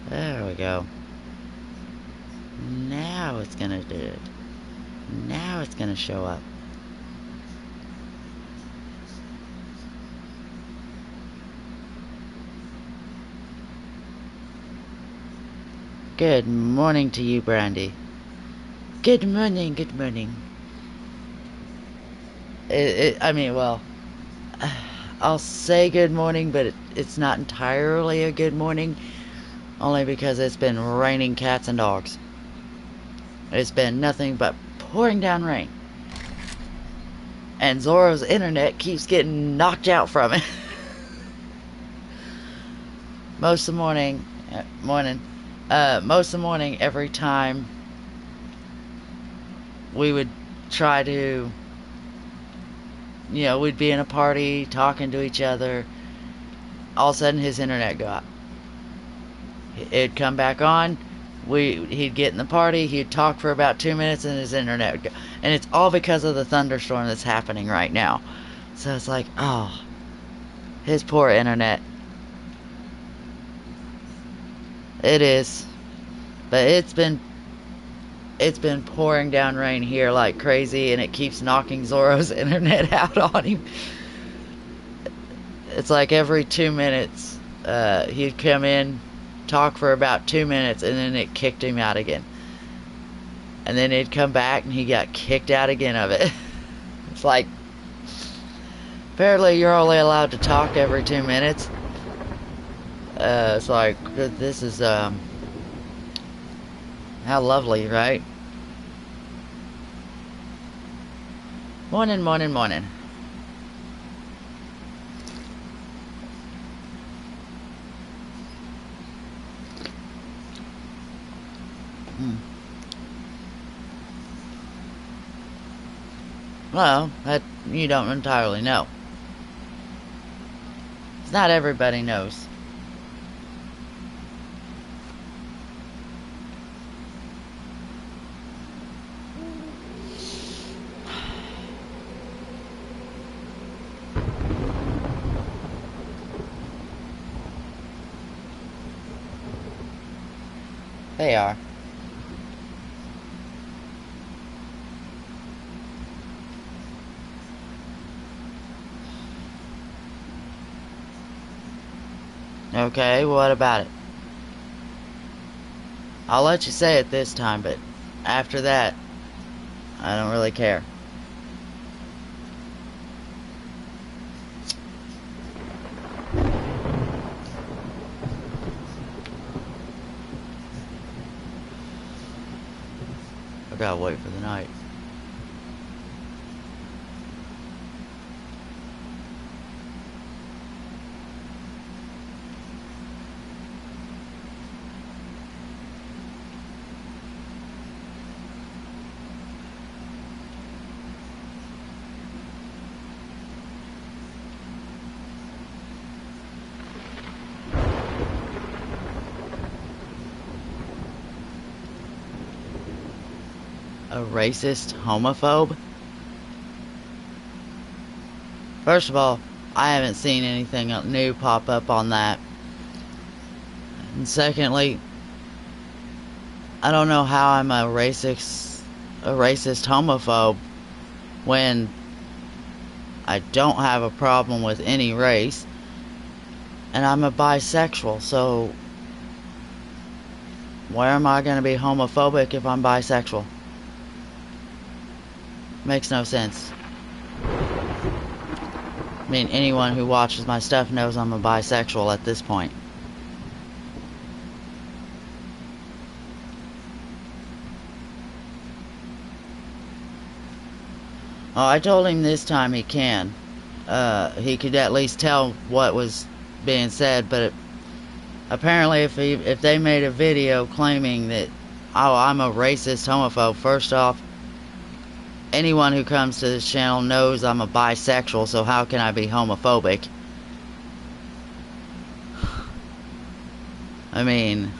There we go. Now it's gonna do it. Now it's gonna show up. Good morning to you, Brandy. Good morning, good morning. I mean, well, I'll say good morning, but it's not entirely a good morning. Only because it's been raining cats and dogs. It's been nothing but pouring down rain. And Zorro's internet keeps getting knocked out from it. Most of the morning, most of the morning, every time we would try to, we'd be in a party, talking to each other. All of a sudden, his internet go out. It'd come back on. He'd get in the party. He'd talk for about 2 minutes, and his internet would go. And it's all because of the thunderstorm that's happening right now. So it's like, oh, his poor internet. It is, but it's been pouring down rain here like crazy, and it keeps knocking Zorro's internet out on him. It's like every 2 minutes, he'd come in, talk for about 2 minutes, and then it kicked him out again. And then he'd come back, and he got kicked out again of it. It's like, apparently you're only allowed to talk every 2 minutes. It's like, this is, how lovely, right? Morning, morning, morning. Well, that you don't entirely know. Not everybody knows. They are. Okay, what about it? I'll let you say it this time, but after that, I don't really care. I gotta wait for the night. A racist homophobe? First of all, I haven't seen anything new pop up on that. And secondly, I don't know how I'm a racist homophobe when I don't have a problem with any race, and I'm a bisexual, so where am I going to be homophobic if I'm bisexual? Makes no sense. I mean, anyone who watches my stuff knows I'm a bisexual at this point. Oh, I told him this time he can. He could at least tell what was being said, but apparently if they made a video claiming that, oh, I'm a racist homophobe, first off, anyone who comes to this channel knows I'm a bisexual, so how can I be homophobic? I mean,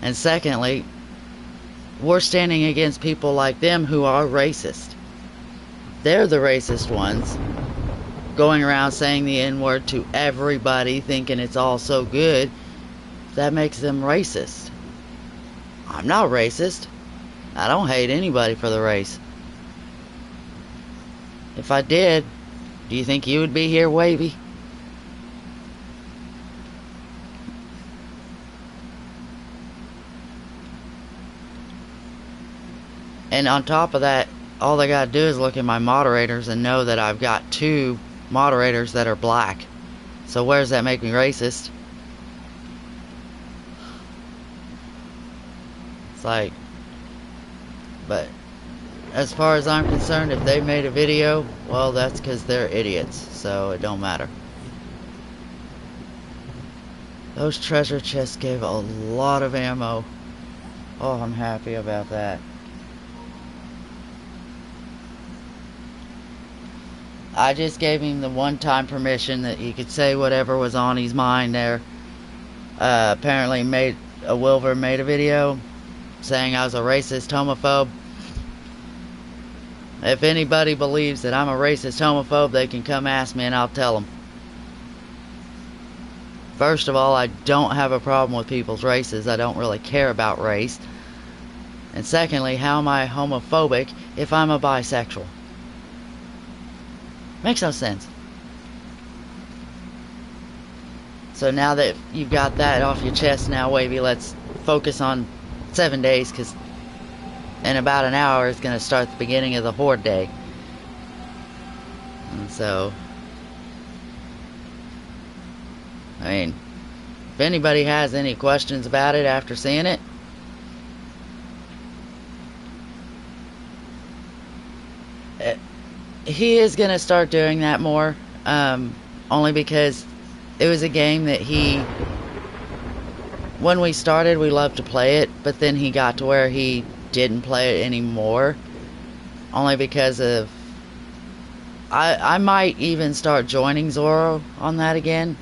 and secondly, we're standing against people like them who are racist. they're the racist ones, going around saying the N-word to everybody, thinking it's all so good, that makes them racist. I'm not racist. I don't hate anybody for the race. If I did, do you think you would be here, Wavy? And on top of that, all they gotta do is look at my moderators and know that I've got 2 moderators that are black. So where does that make me racist? It's like, but as far as I'm concerned, if they made a video, well, that's because they're idiots, so it don't matter. Those treasure chests gave a lot of ammo. Oh, I'm happy about that. I just gave him the one-time permission that he could say whatever was on his mind there. Apparently Wilbur made a video saying I was a racist homophobe. If anybody believes that I'm a racist homophobe, they can come ask me and I'll tell them. First of all, I don't have a problem with people's races. I don't really care about race. And secondly, how am I homophobic if I'm a bisexual? Makes no sense. So now that you've got that off your chest now, Wavy, let's focus on 7 days, because in about an hour is going to start the beginning of the Horde Day. And so, I mean, if anybody has any questions about it after seeing it, he is going to start doing that more, only because it was a game that when we started, we loved to play it, but then he got to where he didn't play it anymore, only because of, I might even start joining Zorro on that again.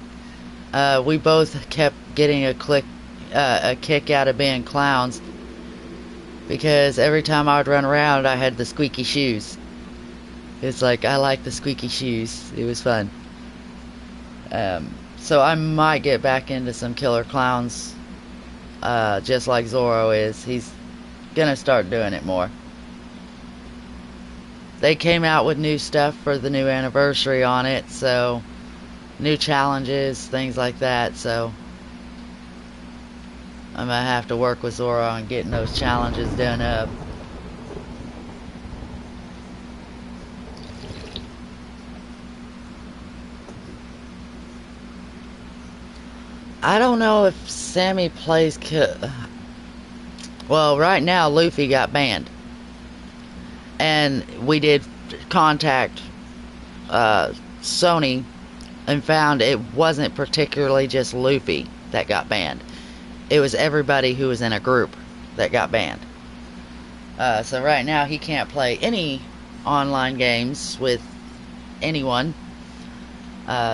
We both kept getting a kick out of being clowns, because every time I would run around, I had the squeaky shoes. It's like, I like the squeaky shoes. It was fun. So I might get back into some killer clowns, just like Zorro is. He's gonna start doing it more. They came out with new stuff for the new anniversary on it, so new challenges, things like that, so I'm gonna have to work with Zorro on getting those challenges done up. I don't know if Sammy plays... Well, right now, Luffy got banned. And we did contact Sony and found it wasn't particularly just Luffy that got banned. It was everybody who was in a group that got banned. So right now, he can't play any online games with anyone.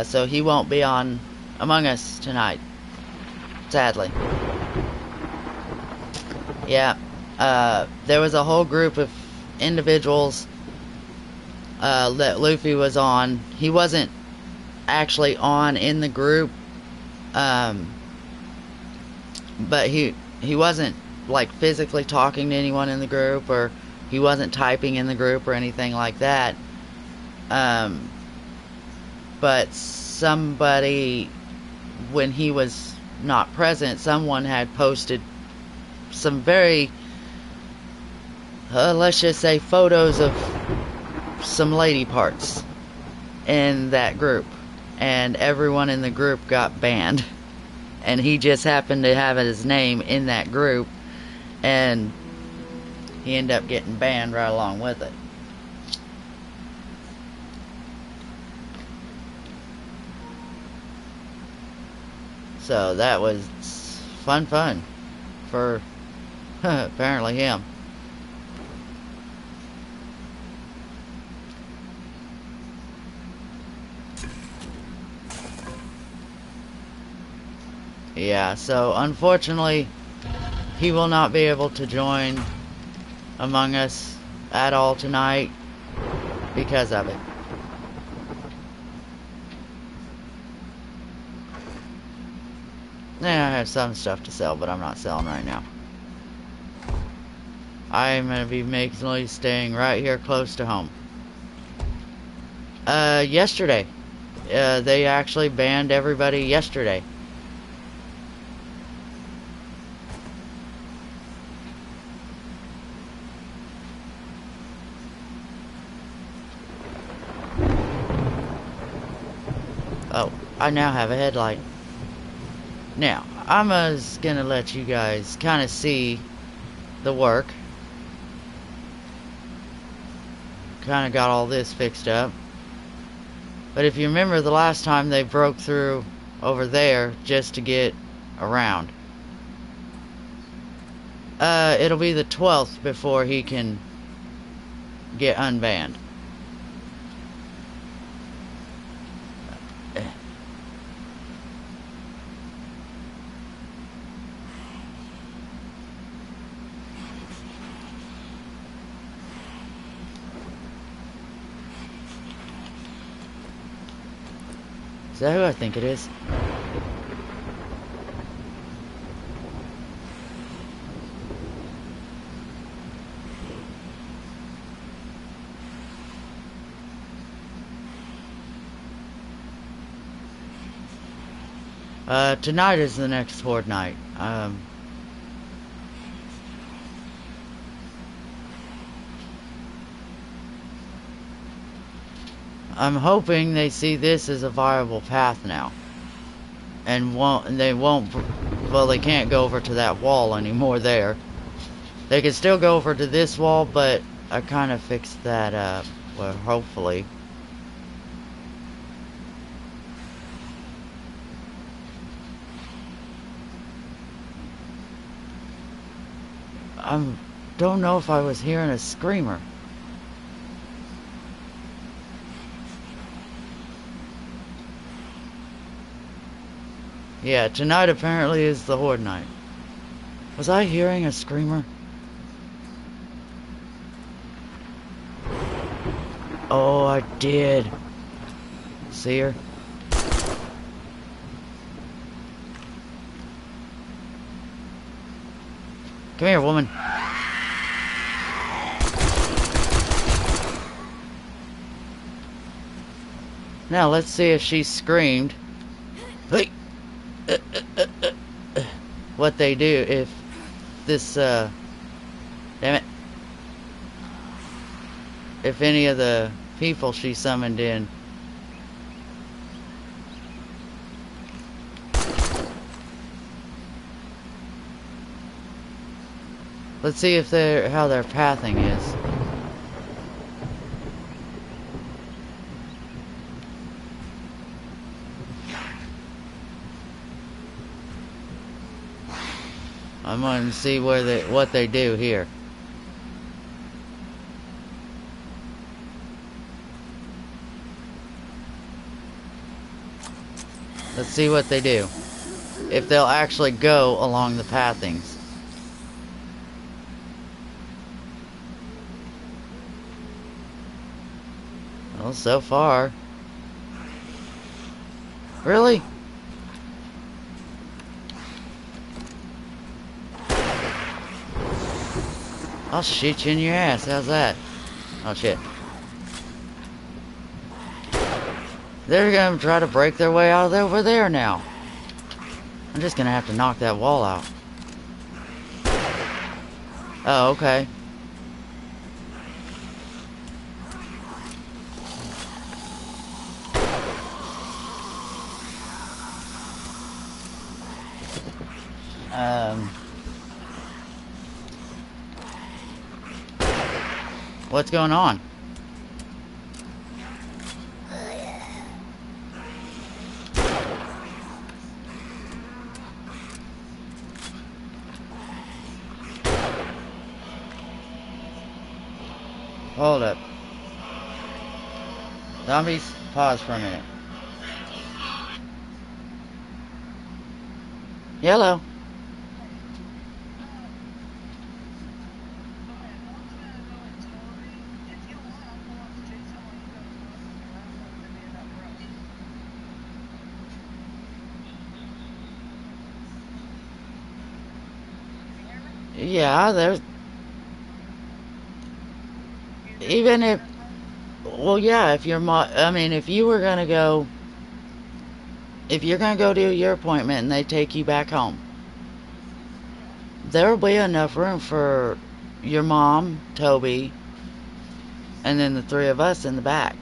So he won't be on Among Us tonight. Sadly. Yeah. There was a whole group of individuals that Luffy was on. He wasn't actually on in the group. But he wasn't like physically talking to anyone in the group, or he wasn't typing in the group or anything like that. But somebody, when he was not present, someone had posted some very, let's just say, photos of some lady parts in that group, and everyone in the group got banned, and he just happened to have his name in that group, and he ended up getting banned right along with it. So that was fun for apparently him. Yeah, so unfortunately, he will not be able to join Among Us at all tonight. because of it. Yeah, I have some stuff to sell, but I'm not selling right now. I'm going to be mainly staying right here close to home. Yesterday. They actually banned everybody yesterday. Oh, I now have a headlight. Now, I'm just gonna let you guys kind of see the work. Kind of got all this fixed up. But if you remember the last time they broke through over there just to get around. It'll be the 12th before he can get unbanned. Is that who I think it is? Tonight is the next horde night. I'm hoping they see this as a viable path now. And they can't go over to that wall anymore there. They can still go over to this wall, but I kind of fixed that up. Well, hopefully. I don't know if I was hearing a screamer. Yeah, tonight apparently is the horde night. Was I hearing a screamer? Oh, I did. See her? Come here, woman. Now, let's see if she screamed. Hey! What they do if this, damn it. If any of the people she summoned in. Let's see if how their pathing is. I'm going to see what they do here. Let's see what they do. If they'll actually go along the pathings. Well, so far. Really? I'll shoot you in your ass. How's that? Oh, shit. They're gonna try to break their way out of over there now. I'm just gonna have to knock that wall out. Oh, okay. What's going on? Hold up. Zombies, pause for a minute. Yellow. Yeah, there's even if well, yeah, if I mean, if you were gonna go, if you're gonna go do your appointment and they take you back home, there'll be enough room for your mom, Toby, and then the three of us in the back.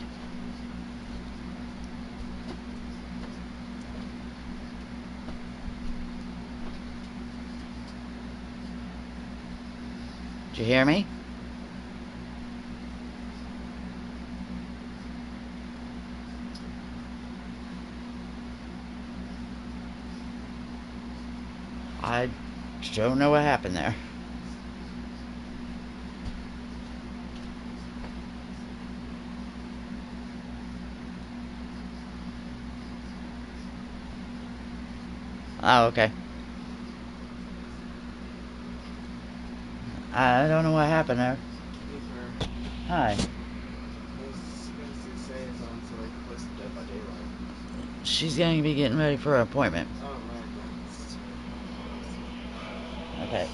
Did you hear me? I don't know what happened there. Oh, okay. I don't know what happened there. Hi. She's going to be getting ready for her appointment. Okay.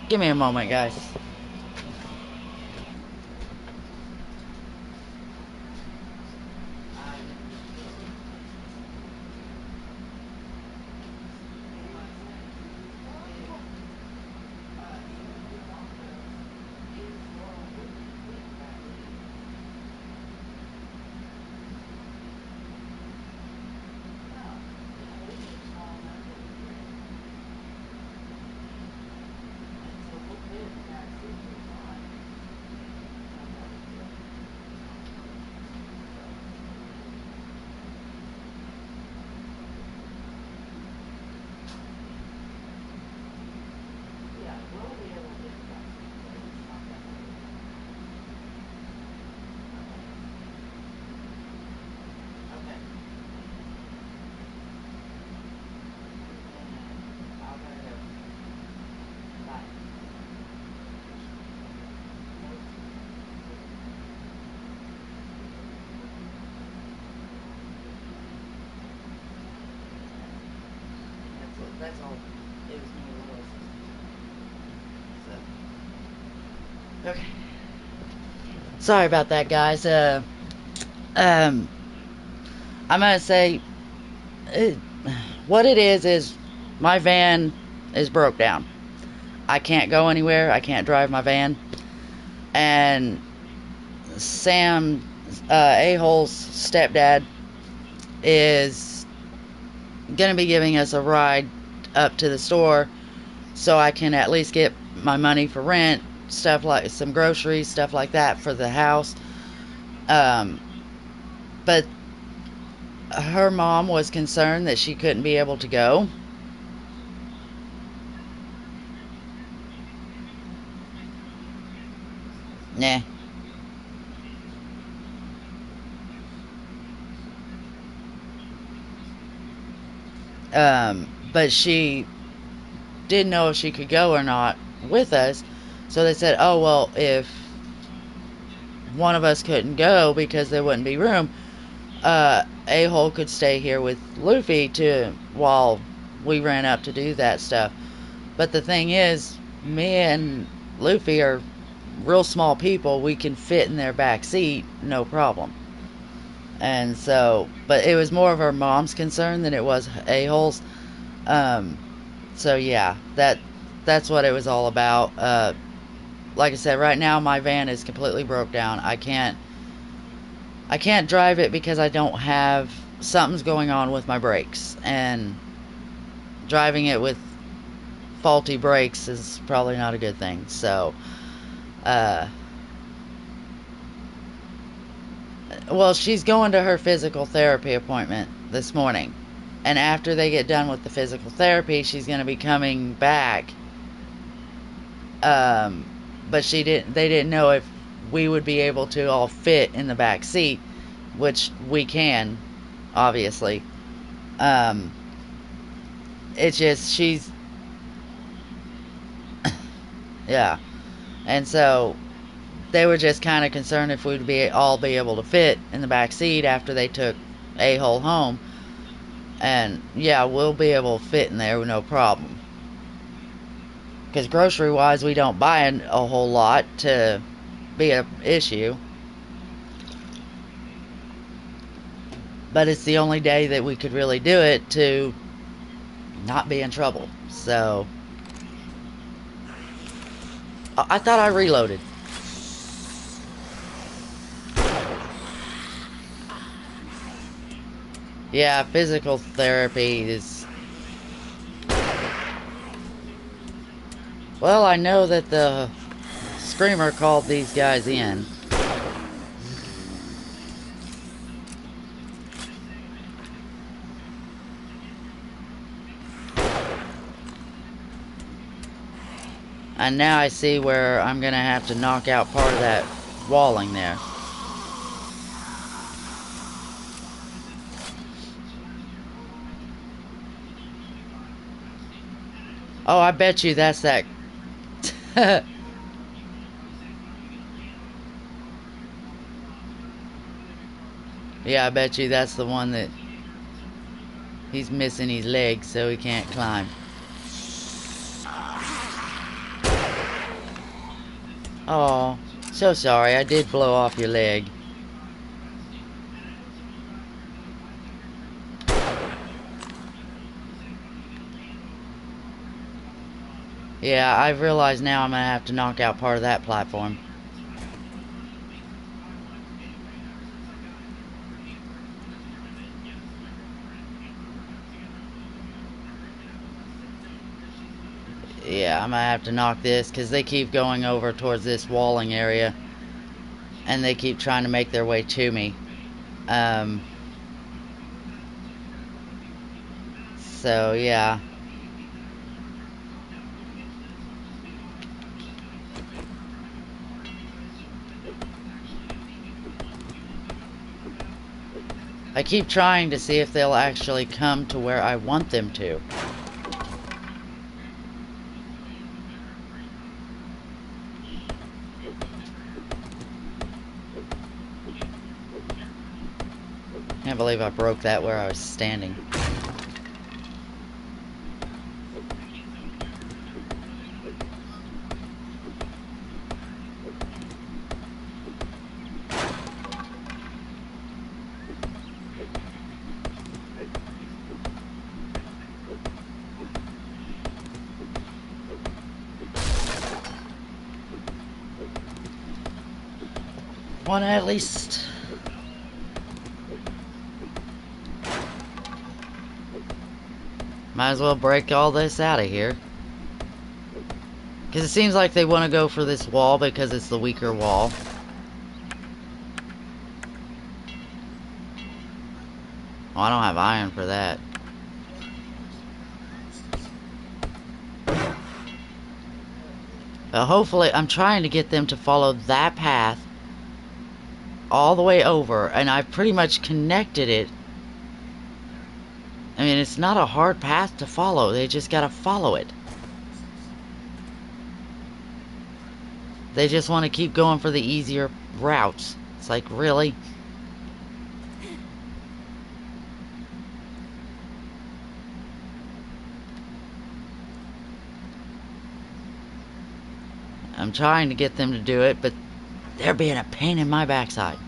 Give me a moment, guys. That's all. It was me. So. Okay. Sorry about that, guys. Um, I'm gonna say it, what it is my van is broke down. I can't go anywhere. I can't drive my van, and Sam, a-hole's stepdad, is gonna be giving us a ride up to the store so I can at least get my money for rent, stuff like some groceries, stuff like that for the house. But her mom was concerned that she couldn't be able to go. Nah. But she didn't know if she could go or not with us. So they said, oh, well, if one of us couldn't go because there wouldn't be room, a-hole could stay here with Luffy while we ran up to do that stuff. But the thing is, me and Luffy are real small people. We can fit in their back seat, no problem. And so, but it was more of her mom's concern than it was a-hole's. Um, so yeah, that's what it was all about. Like I said, right now my van is completely broke down. I can't drive it because I don't have something's going on with my brakes, and driving it with faulty brakes is probably not a good thing. So, uh, well, she's going to her physical therapy appointment this morning, and after they get done with the physical therapy, she's going to be coming back. Um, but they didn't know if we would be able to all fit in the back seat, which we can, obviously. Um, it's just yeah, and so they were just kind of concerned if we'd be able to fit in the back seat after they took a-hole home. And yeah, we'll be able to fit in there with no problem. Because grocery-wise, we don't buy a whole lot to be an issue. But it's the only day that we could really do it to not be in trouble. So, I thought I reloaded. Yeah, physical therapy is... Well, I know that the Screamer called these guys in. And now I see where I'm gonna have to knock out part of that walling there. Oh, I bet you that's that... Yeah, I bet you that's the one that... He's missing his legs, so he can't climb. Oh, so sorry. I did blow off your leg. Yeah, I've realized now I'm gonna have to knock out part of that platform. Yeah, I'm gonna have to knock this because they keep going over towards this walling area. And they keep trying to make their way to me. So, yeah. I keep trying to see if they'll actually come to where I want them to. Can't believe I broke that where I was standing. One at least. Might as well break all this out of here. Because it seems like they want to go for this wall because it's the weaker wall. Oh, I don't have iron for that. But hopefully, I'm trying to get them to follow that path all the way over. And I've pretty much connected it. I mean, it's not a hard path to follow. They just gotta follow it. They just want to keep going for the easier routes. It's like, really? I'm trying to get them to do it, but they're being a pain in my backside.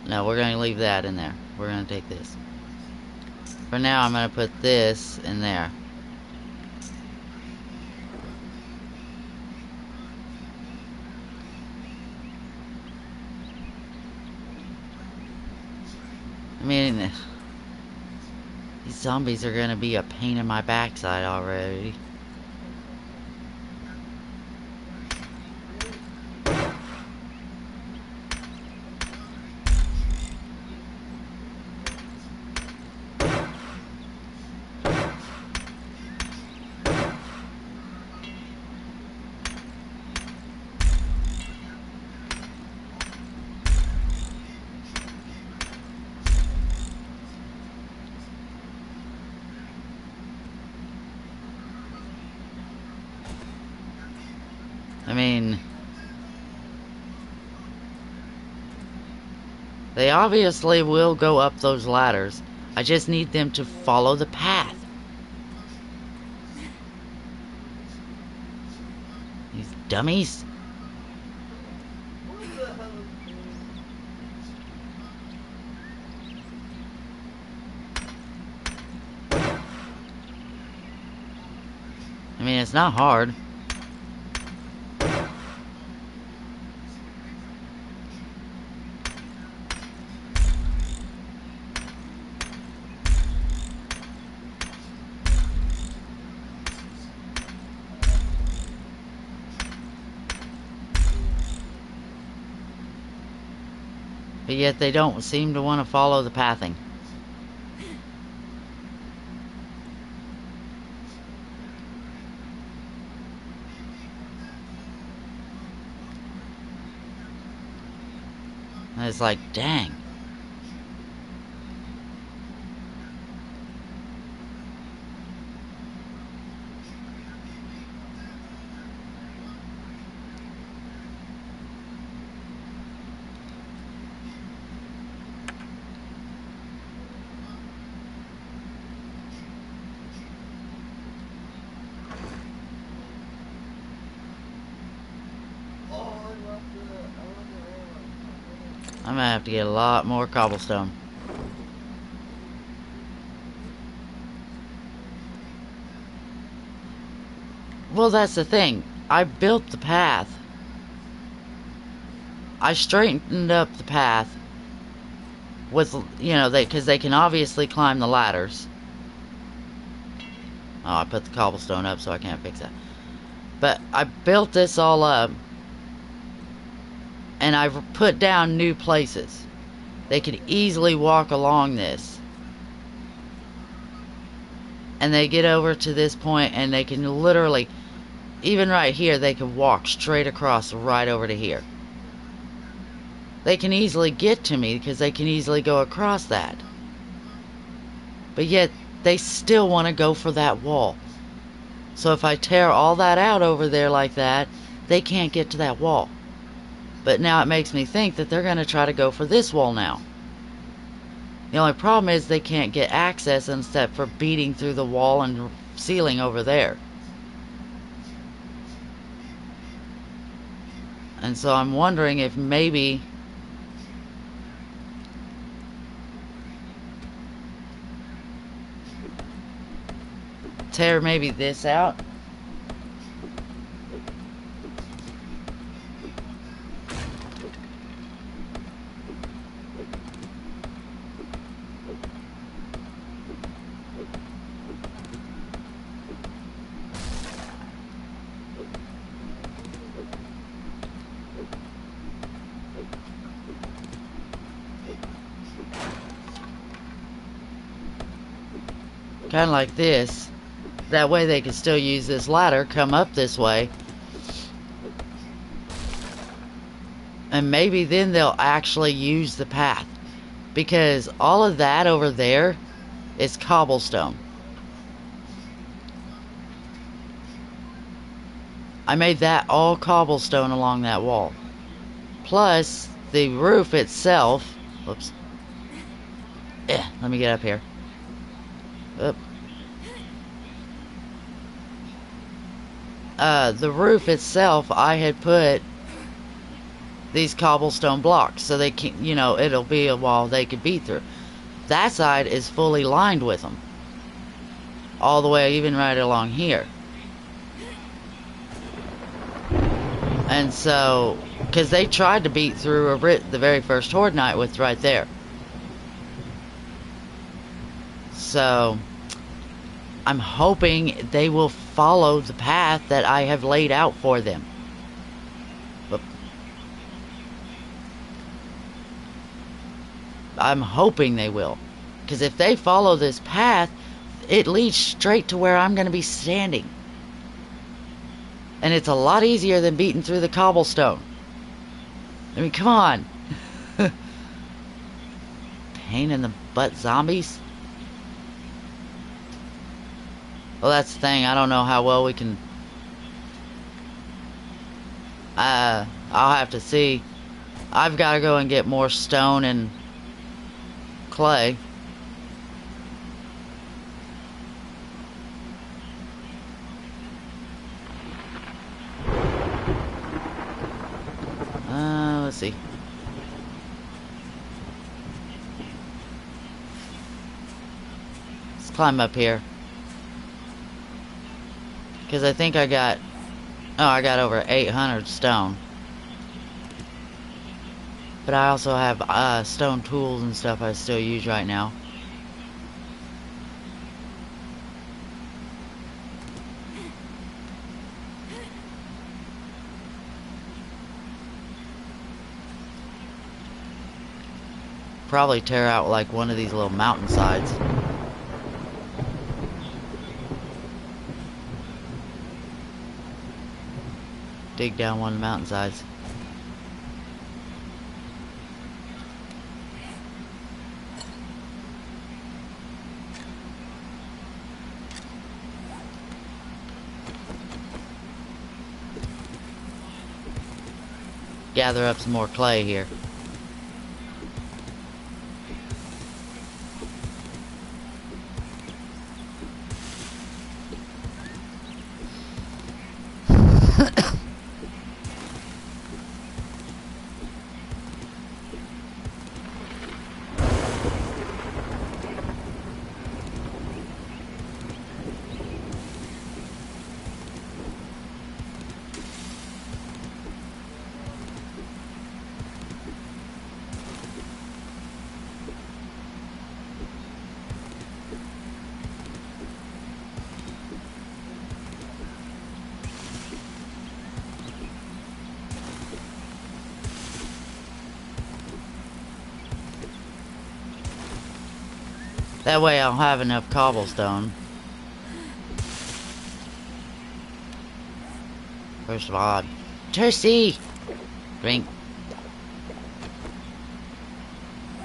No, we're going to leave that in there. We're going to take this. For now, I'm going to put this in there. I mean, these zombies are going to be a pain in my backside already. I mean, They obviously will go up those ladders. I just need them to follow the path. These dummies. I mean, it's not hard. But yet they don't seem to want to follow the pathing. And it's like, dang. I'm gonna have to get a lot more cobblestone. Well, that's the thing. I built the path. I straightened up the path with, you know, because they can obviously climb the ladders. Oh, I put the cobblestone up, so I can't fix that. But I built this all up, and I've put down new places. They could easily walk along this. And they get over to this point, and they can literally, even right here, they can walk straight across right over to here. They can easily get to me because they can easily go across that. But yet, they still want to go for that wall. So if I tear all that out over there like that, they can't get to that wall. But now it makes me think that they're going to try to go for this wall now. The only problem is they can't get access except for beating through the wall and ceiling over there. And so I'm wondering if maybe tear maybe this out. Kind of like this. That way they can still use this ladder, come up this way. And maybe then they'll actually use the path. Because all of that over there is cobblestone. I made that all cobblestone along that wall. Plus, the roof itself... Whoops. Let me get up here. Up. The roof itself, I had put these cobblestone blocks so they can, you know, it'll be a wall they could beat through. That side is fully lined with them, all the way, even right along here. And so, because they tried to beat through the very first Horde night with right there. So, I'm hoping they will follow the path that I have laid out for them. But I'm hoping they will. Because if they follow this path, it leads straight to where I'm going to be standing. And it's a lot easier than beating through the cobblestone. I mean, come on. Pain in the butt zombies. Well, that's the thing. I don't know how well we can... I'll have to see. I've got to go and get more stone and clay. Let's see. Let's climb up here. Because I think I got... Oh, I got over 800 stone. But I also have stone tools and stuff I still use right now. Probably tear out like one of these little mountainsides. Dig down one of the mountainsides. Gather up some more clay here. That way I'll have enough cobblestone. First of all, thirsty! Drink.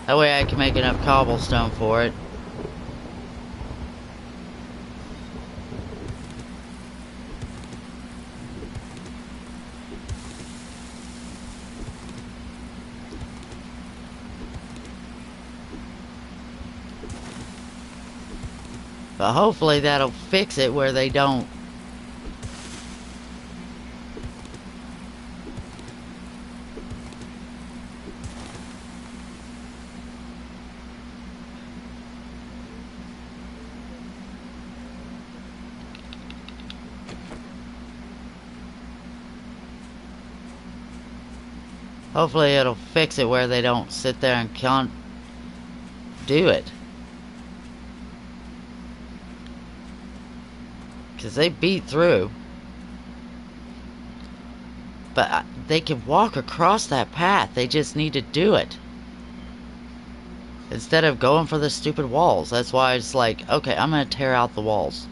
That way I can make enough cobblestone for it. But hopefully that'll fix it where they don't. Hopefully it'll fix it where they don't sit there and can't do it. Because they beat through. But they can walk across that path. They just need to do it. Instead of going for the stupid walls. That's why it's like, okay, I'm going to tear out the walls.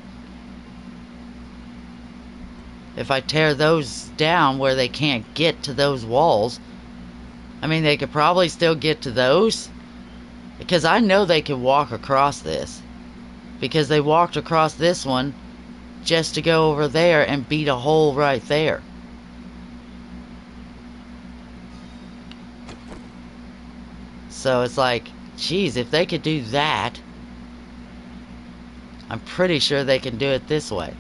If I tear those down where they can't get to those walls, I mean, they could probably still get to those. Because I know they can walk across this. Because they walked across this one just to go over there and beat a hole right there. So it's like, geez, if they could do that, I'm pretty sure they can do it this way.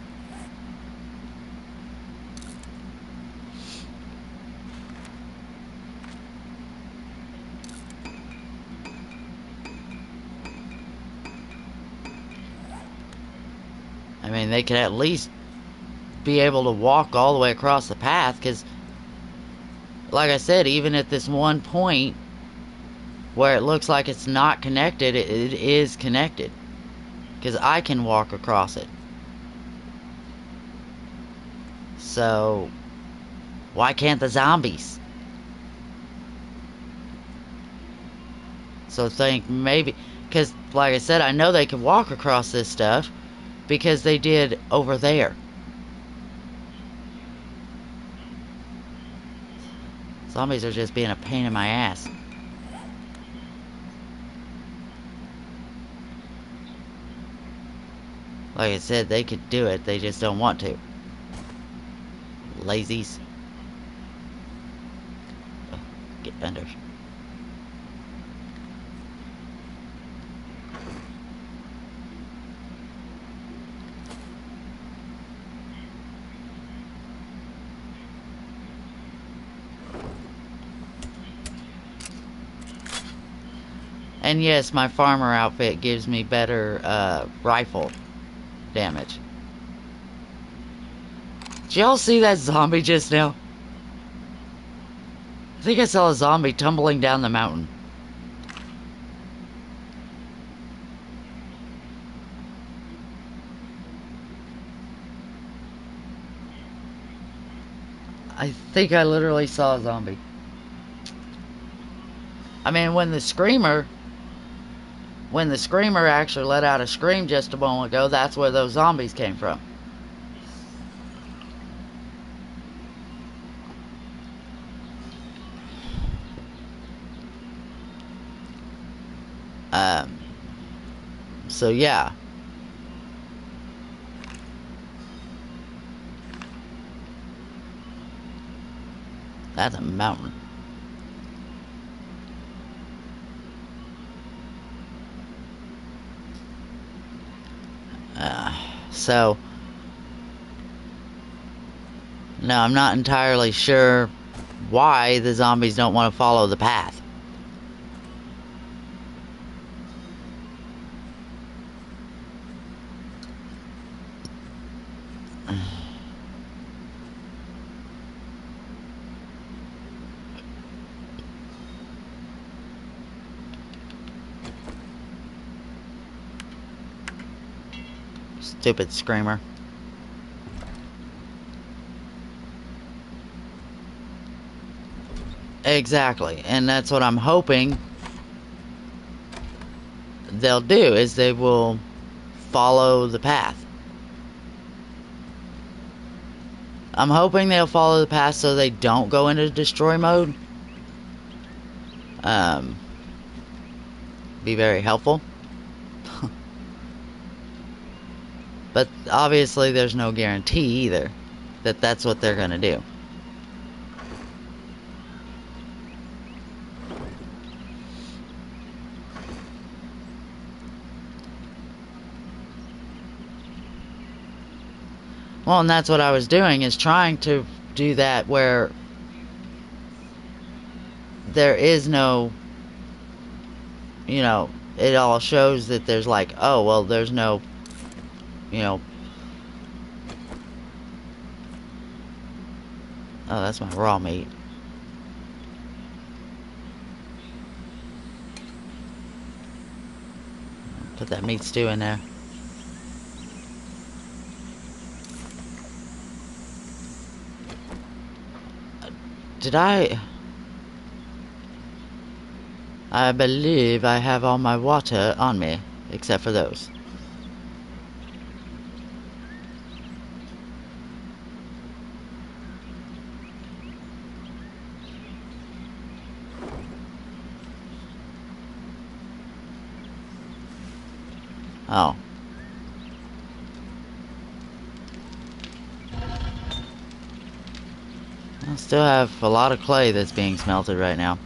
I mean, they could at least be able to walk all the way across the path, because, like I said, even at this one point where it looks like it's not connected, it is connected. Because I can walk across it. So, why can't the zombies? So think maybe, because like I said, I know they can walk across this stuff because they did over there. Zombies are just being a pain in my ass. Like I said, they could do it, they just don't want to. Lazies. Get under. And yes, my farmer outfit gives me better rifle damage. Did y'all see that zombie just now? I think I saw a zombie tumbling down the mountain. I think I literally saw a zombie. I mean, when the screamer actually let out a scream just a moment ago, that's where those zombies came from. So yeah. That's a mountain. So, no, I'm not entirely sure why the zombies don't want to follow the path. Stupid screamer. Exactly, and that's what I'm hoping they'll do, is they will follow the path. I'm hoping they'll follow the path so they don't go into destroy mode. Be very helpful. But obviously there's no guarantee either that that's what they're gonna do. Well, and that's what I was doing, is trying to do that where there is no, you know, it all shows that there's like, oh, well, there's no, you know, oh, that's my raw meat. Put that meat stew in there. Did I believe I have all my water on me, except for those. Oh. I still have a lot of clay that's being smelted right now.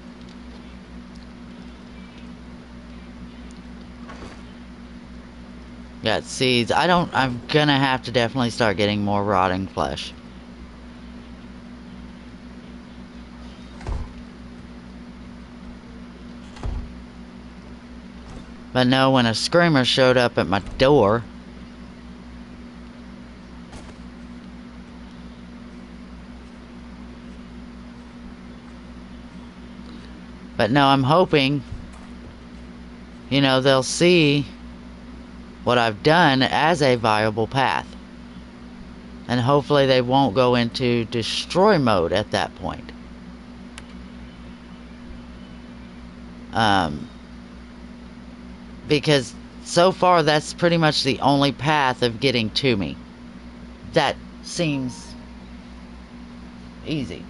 Got seeds. I'm gonna have to definitely start getting more rotting flesh. But no, when a screamer showed up at my door, but no, I'm hoping, you know, they'll see what I've done as a viable path. And hopefully they won't go into destroy mode at that point. Because so far that's pretty much the only path of getting to me. That seems easy.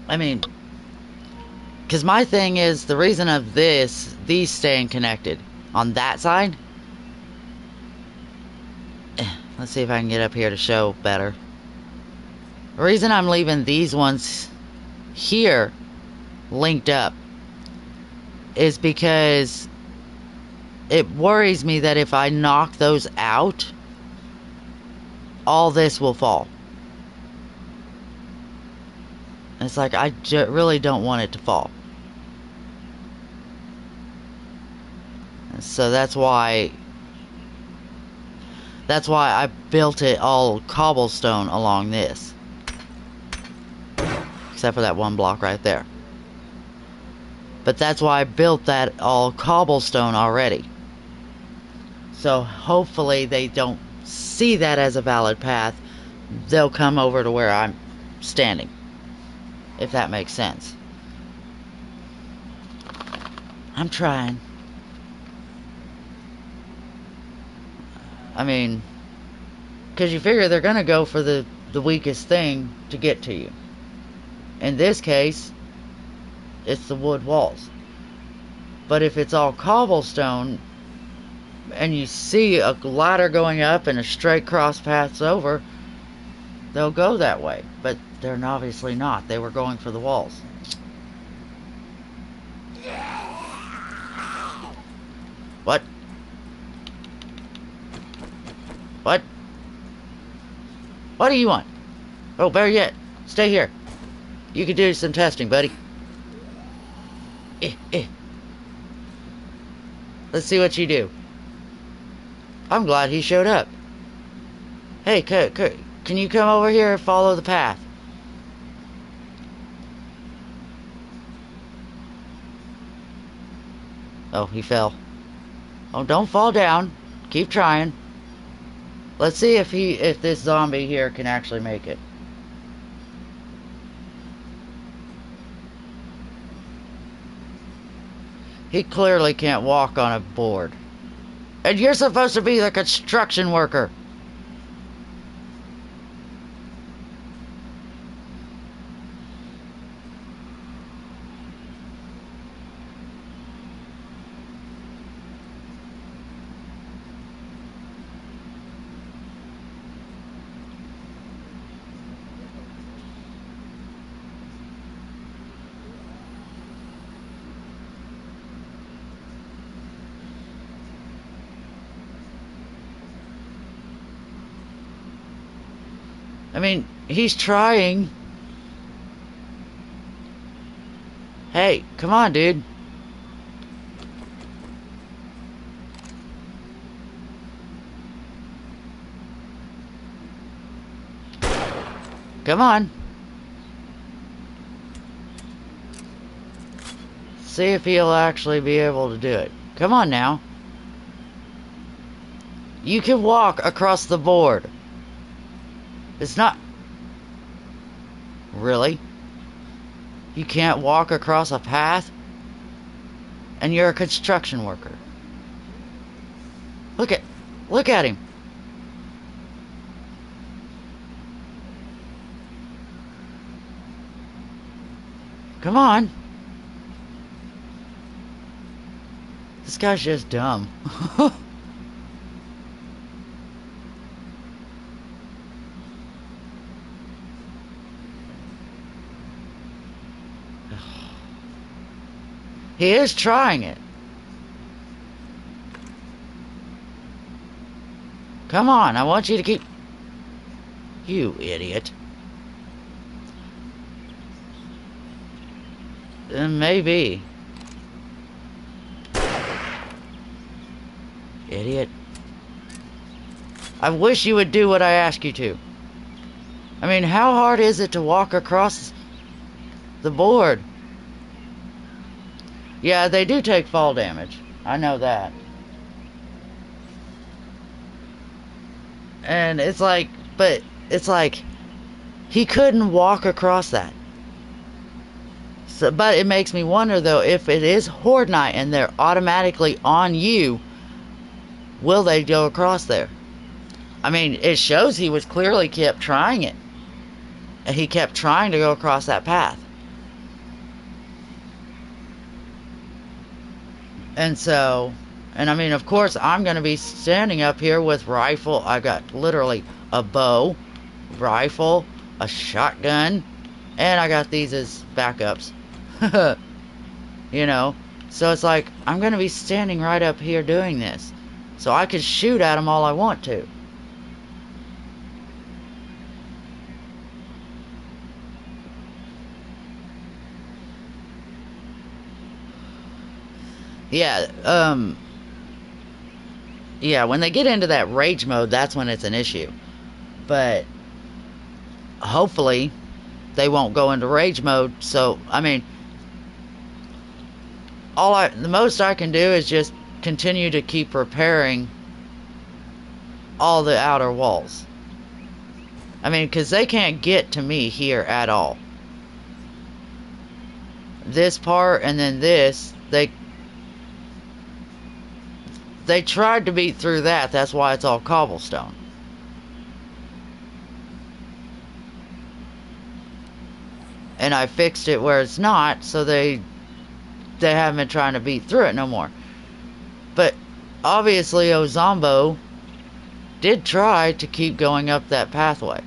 I mean, because my thing is, the reason of these staying connected on that side. Let's see if I can get up here to show better. The reason I'm leaving these ones here linked up is because it worries me that if I knock those out, all this will fall. It's like, I really don't want it to fall. So that's why I built it all cobblestone along this. Except for that one block right there. But that's why I built that all cobblestone already. So hopefully they don't see that as a valid path. They'll come over to where I'm standing. If that makes sense. I'm trying. I mean, because you figure they're going to go for the weakest thing to get to you. In this case, it's the wood walls. But if it's all cobblestone, and you see a ladder going up and a straight cross paths over, they'll go that way. But they're obviously not. They were going for the walls. What? What? What do you want? Oh, better yet, stay here. You can do some testing, buddy. Let's see what you do. I'm glad he showed up. Hey, can you come over here and follow the path? Oh, he fell. Oh, don't fall down. Keep trying. Let's see if this zombie here can actually make it. He clearly can't walk on a board. And you're supposed to be the construction worker. I mean, he's trying. Hey, come on, dude. Come on. See if he'll actually be able to do it. Come on now. You can walk across the board. It's not... Really? You can't walk across a path? And you're a construction worker. Look at him. Come on. This guy's just dumb. He is trying it. Come on, I want you to keep... You idiot. Maybe. Idiot. I wish you would do what I ask you to. I mean, how hard is it to walk across the board? Yeah, they do take fall damage. I know that. And it's like, but it's like, he couldn't walk across that. So, but it makes me wonder, though, if it is Horde Night and they're automatically on you, will they go across there? I mean, it shows he was clearly kept trying it. And he kept trying to go across that path. And so, and I mean, of course, I'm going to be standing up here with rifle. I got literally a bow, rifle, a shotgun, and I got these as backups. You know, so it's like, I'm going to be standing right up here doing this. So I can shoot at them all I want to. Yeah, yeah, when they get into that rage mode, that's when it's an issue. But hopefully they won't go into rage mode. So, I mean, the most I can do is just continue to keep repairing all the outer walls. I mean, because they can't get to me here at all. This part and then this, they tried to beat through that. That's why it's all cobblestone. And I fixed it where it's not, so they haven't been trying to beat through it no more. But obviously Ozombo did try to keep going up that pathway.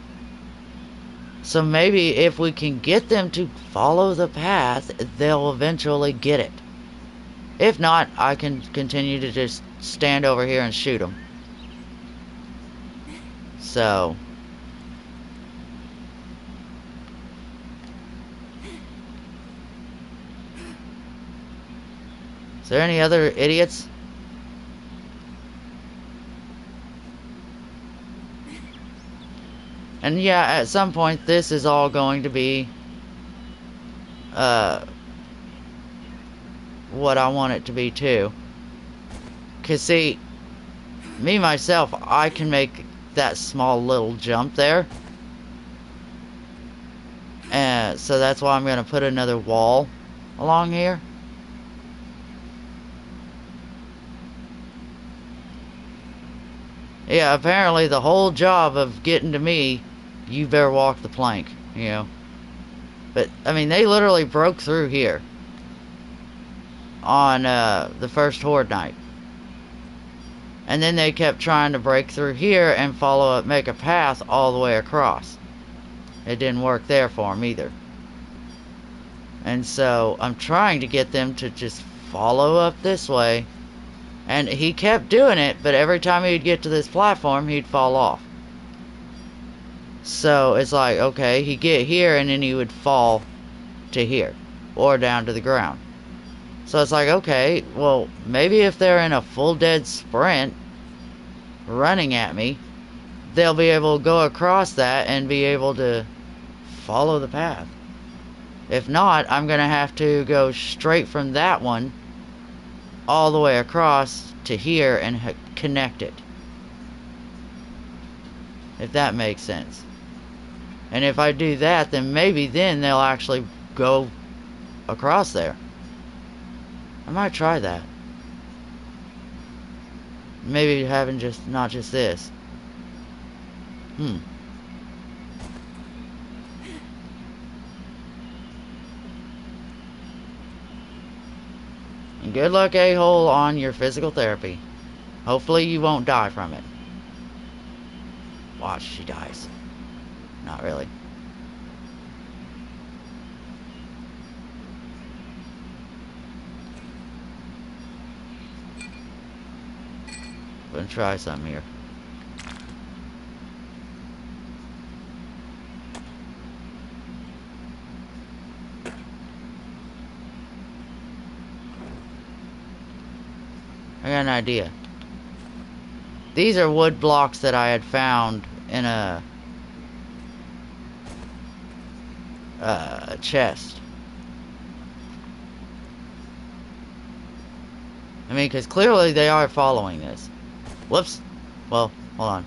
So maybe if we can get them to follow the path, they'll eventually get it. If not, I can continue to just stand over here and shoot them. So is there any other idiots? And yeah, at some point this is all going to be what I want it to be too. Cause see, me myself, I can make that small little jump there. And so that's why I'm gonna put another wall along here. Yeah, apparently the whole job of getting to me, you better walk the plank, you know. But, I mean, they literally broke through here on the first Horde night. And then they kept trying to break through here and make a path all the way across. It didn't work there for them either. And so, I'm trying to get them to just follow up this way. And he kept doing it, but every time he'd get to this platform, he'd fall off. So it's like, okay, he'd get here and then he would fall to here. Or down to the ground. So it's like, okay, well, maybe if they're in a full dead sprint, running at me, they'll be able to go across that and be able to follow the path. If not, I'm going to have to go straight from that one all the way across to here and connect it. If that makes sense. And if I do that, then maybe then they'll actually go across there. I might try that. Maybe having not just this. And good luck, a-hole, on your physical therapy. Hopefully you won't die from it. Watch, she dies. Not really. Gonna try something here. I got an idea. These are wood blocks that I had found in a chest. I mean, because clearly they are following this. Whoops. Well, hold on.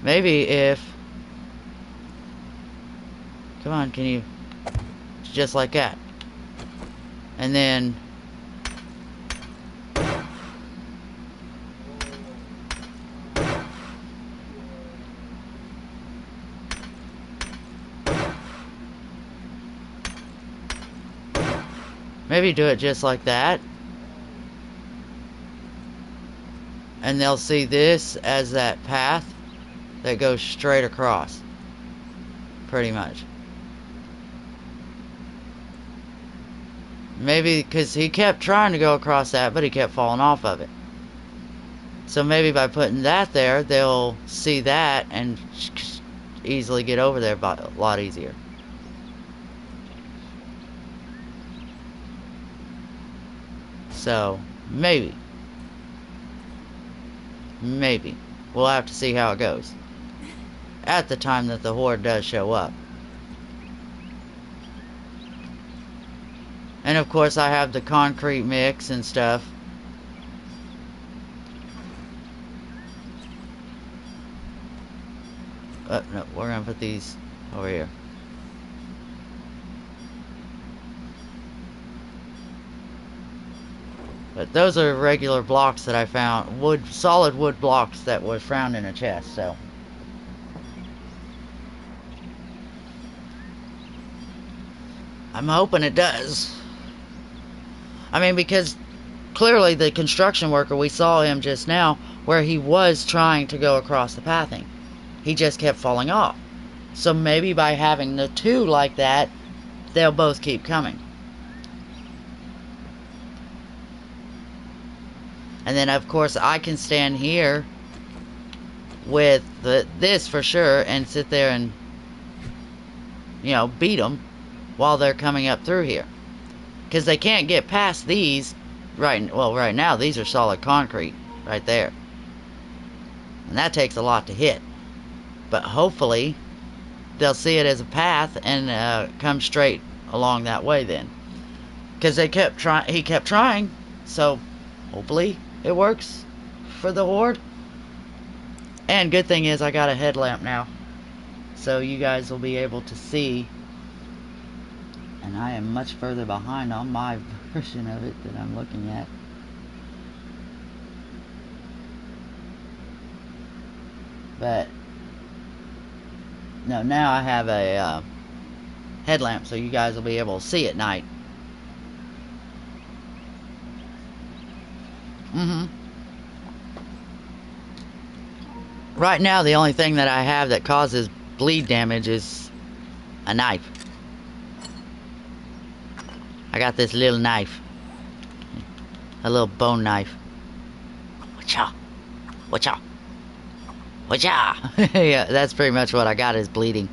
Maybe if... Come on, can you... Just like that. And then... Maybe do it just like that. And they'll see this as that path that goes straight across. Pretty much. Maybe because he kept trying to go across that, but he kept falling off of it. So maybe by putting that there, they'll see that and easily get over there a lot easier. So, maybe. Maybe. We'll have to see how it goes. At the time that the horde does show up. And of course I have the concrete mix and stuff. No, we're gonna put these over here. But those are regular blocks that I found. Solid wood blocks that was found in a chest, so. I'm hoping it does. I mean, because clearly the construction worker, we saw him just now, where he was trying to go across the pathing. He just kept falling off. So maybe by having the two like that, they'll both keep coming. And then, of course, I can stand here with this for sure and sit there and, you know, beat them while they're coming up through here. Because they can't get past these. Right now, these are solid concrete right there. And that takes a lot to hit. But hopefully, they'll see it as a path and come straight along that way then. Because he kept trying. So, hopefully, it works for the horde. And good thing is I got a headlamp now. So you guys will be able to see. And I am much further behind on my version of it that I'm looking at. But no, now I have a headlamp so you guys will be able to see at night. Right now, the only thing that I have that causes bleed damage is a knife. I got this little knife. A little bone knife. Wacha! Wacha! Wacha! Yeah, that's pretty much what I got is bleeding.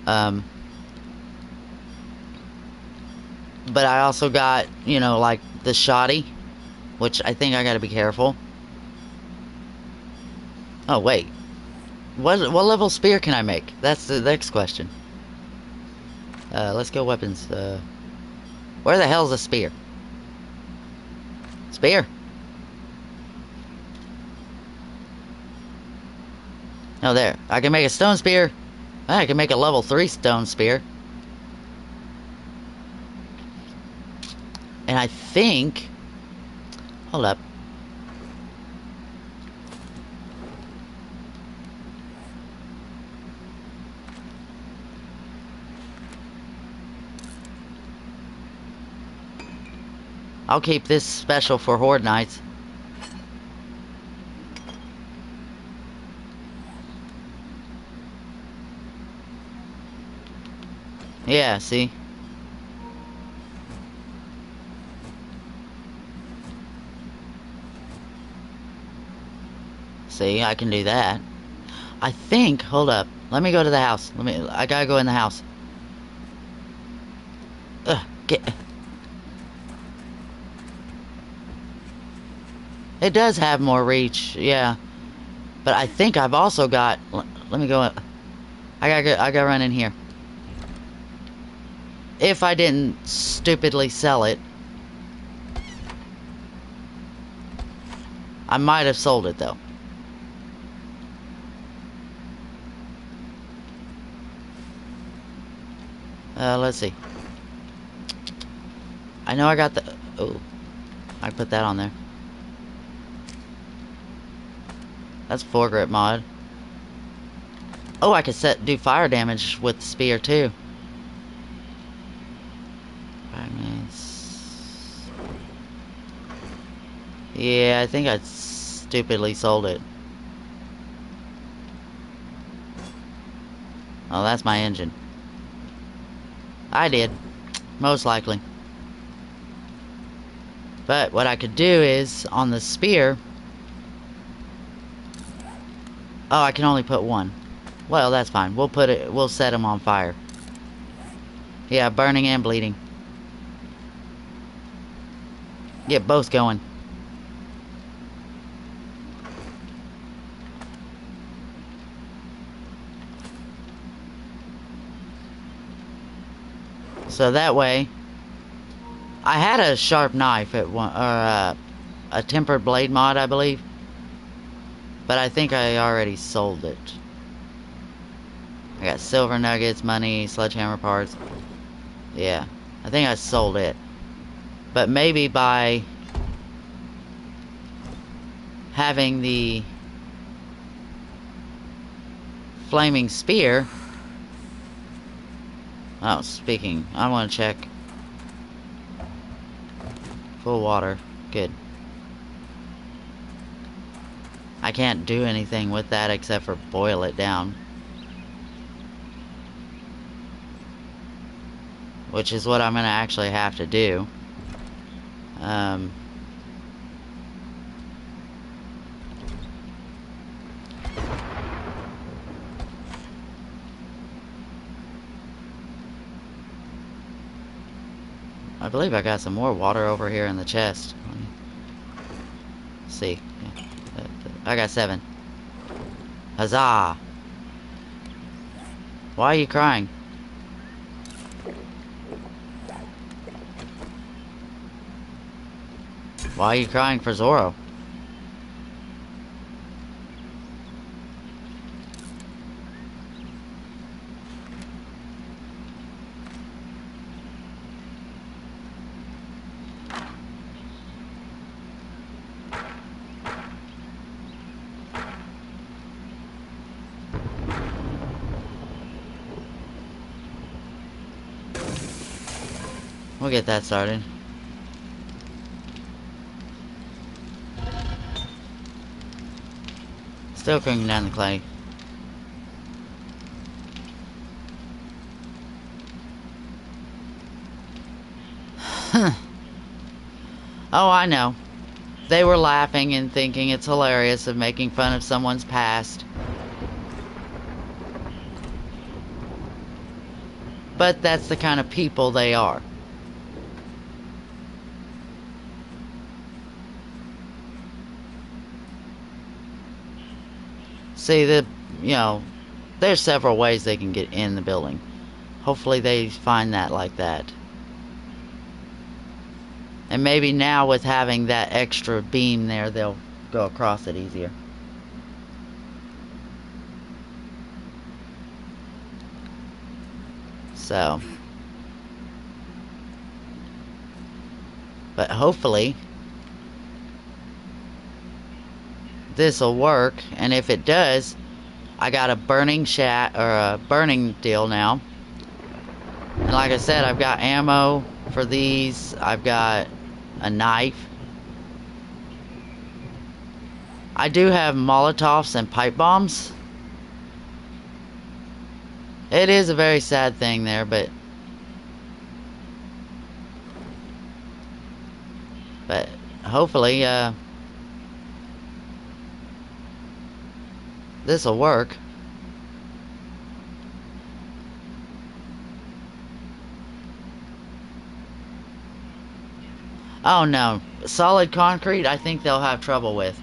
But I also got, you know, like the shoddy, which I think I gotta be careful. Oh, wait. What level spear can I make? That's the next question. Let's go weapons. Where the hell's a spear? Spear? Oh, there. I can make a stone spear. I can make a level 3 stone spear. And I think... Hold up. I'll keep this special for horde nights. Yeah, see? See, I can do that. I think, hold up. Let me go to the house. I gotta go in the house. It does have more reach, yeah. But I think I've also got... Let me go... I gotta run in here. If I didn't stupidly sell it. I might have sold it, though. Let's see. I know I got the... Oh. I put that on there. That's foregrip mod. Oh, I could do fire damage with the spear too. 5 minutes. Yeah, I think I stupidly sold it. Oh, that's my engine. I did. Most likely. But what I could do is, on the spear... Oh, I can only put one. Well, that's fine. We'll set him on fire. Yeah, burning and bleeding. Get both going. So that way, I had a sharp knife at one, or a tempered blade mod, I believe. But I think I already sold it. I got silver nuggets, money, sledgehammer parts. Yeah, I think I sold it. But maybe by having the flaming spear. Oh, speaking, I want to check. Full water. Good. I can't do anything with that except for boil it down. Which is what I'm going to actually have to do. I believe I got some more water over here in the chest. Let me see. I got 7. Huzzah! Why are you crying? Why are you crying for Zoro? We'll get that started. Still cooking down the clay. Oh, I know. They were laughing and thinking it's hilarious of making fun of someone's past. But that's the kind of people they are. See, there's several ways they can get in the building. Hopefully they find that like that. And maybe now with having that extra beam there, they'll go across it easier. So. But hopefully this'll work, and if it does, I got a burning a burning deal now. And like I said, I've got ammo for these. I've got a knife. I do have Molotovs and pipe bombs. It is a very sad thing there, but hopefully this'll work. Oh no, solid concrete I think they'll have trouble with.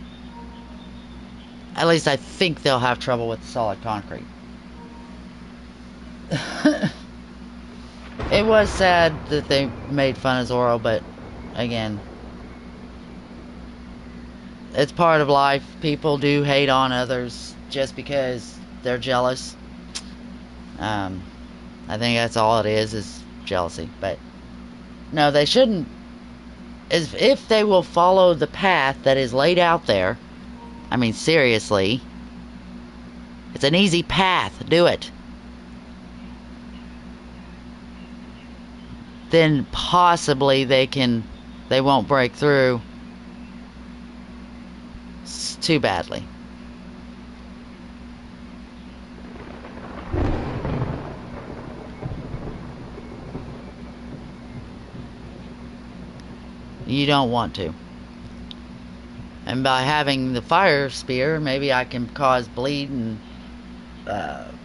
At least I think they'll have trouble with solid concrete. It was sad that they made fun of Zoro, but again, it's part of life. People do hate on others just because they're jealous. I think that's all it is jealousy. But no, they shouldn't. If they will follow the path that is laid out there, I mean, seriously, it's an easy path. Do it. Then possibly they won't break through too badly. You don't want to. And by having the fire spear, maybe I can cause bleed and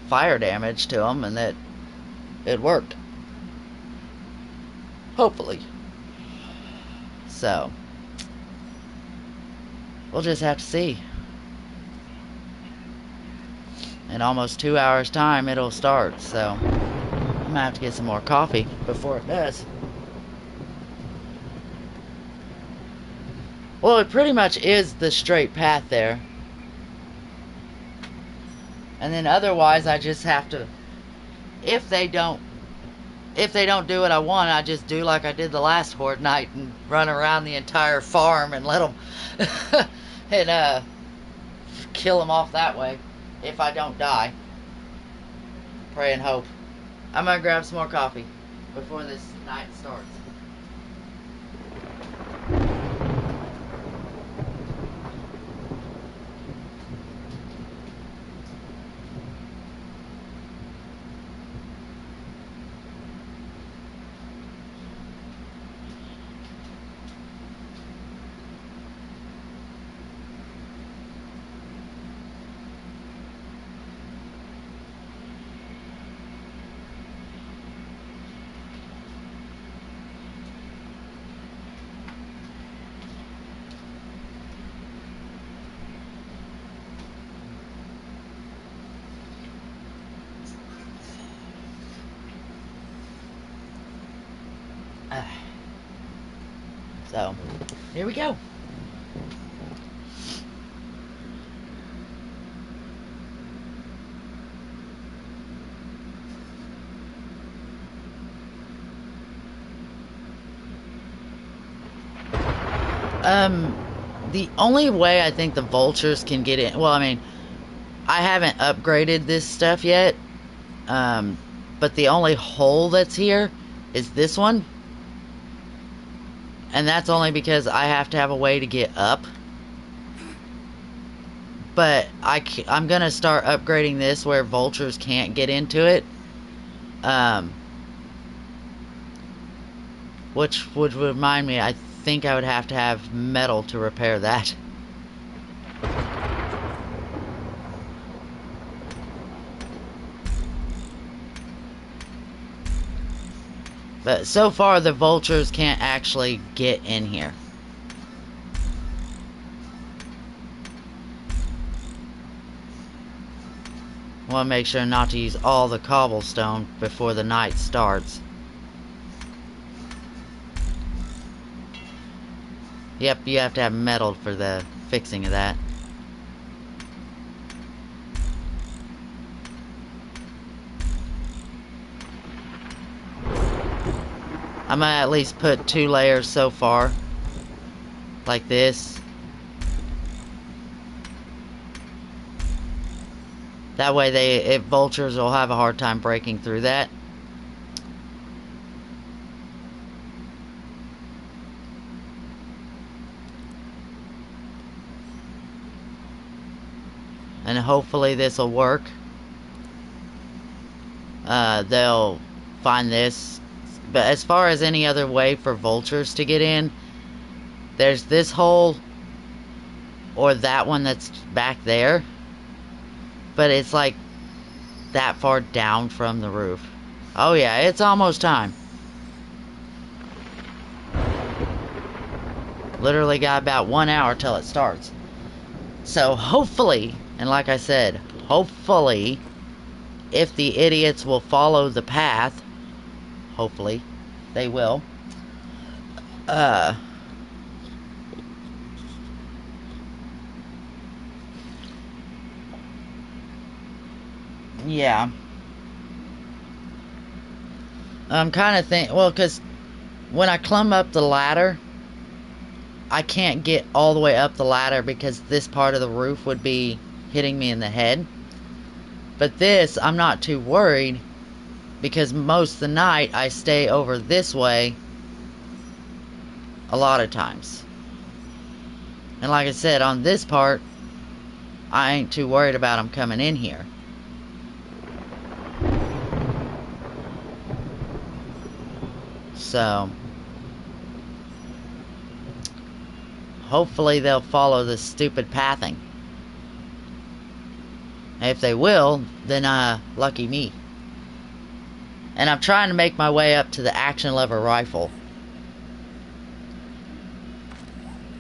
fire damage to them, and that it worked. Hopefully. So, We'll just have to see. In almost 2 hours time it'll start, so I'm gonna have to get some more coffee before it does. Well, it pretty much is the straight path there. And then otherwise I just have to, if they don't do what I want, I just do like I did the last horde night and run around the entire farm and let them and kill them off that way if I don't die. Pray and hope. I'm gonna grab some more coffee before this night starts. So, here we go. The only way I think the vultures can get in, well, I mean, I haven't upgraded this stuff yet, but the only hole that's here is this one. And that's only because I have to have a way to get up. But I'm going to start upgrading this where vultures can't get into it. Which would remind me, I think I would have to have metal to repair that. But so far the vultures can't actually get in here. I want to make sure not to use all the cobblestone before the night starts. Yep, you have to have metal for the fixing of that. I'm gonna at least put 2 layers so far. Like this. That way vultures will have a hard time breaking through that. And hopefully this will work. They'll find this. But as far as any other way for vultures to get in, there's this hole or that one that's back there. But it's like that far down from the roof. Oh yeah, it's almost time. Literally got about 1 hour till it starts. So hopefully, and like I said, hopefully, if the idiots will follow the path, hopefully they will, yeah. I'm kind of thinking, well, because when I climb up the ladder, I can't get all the way up the ladder because this part of the roof would be hitting me in the head. But this, I'm not too worried because most of the night I stay over this way a lot of times. And like I said, on this part, I ain't too worried about them coming in here. So hopefully they'll follow this stupid pathing. If they will, then lucky me. And I'm trying to make my way up to the action lever rifle.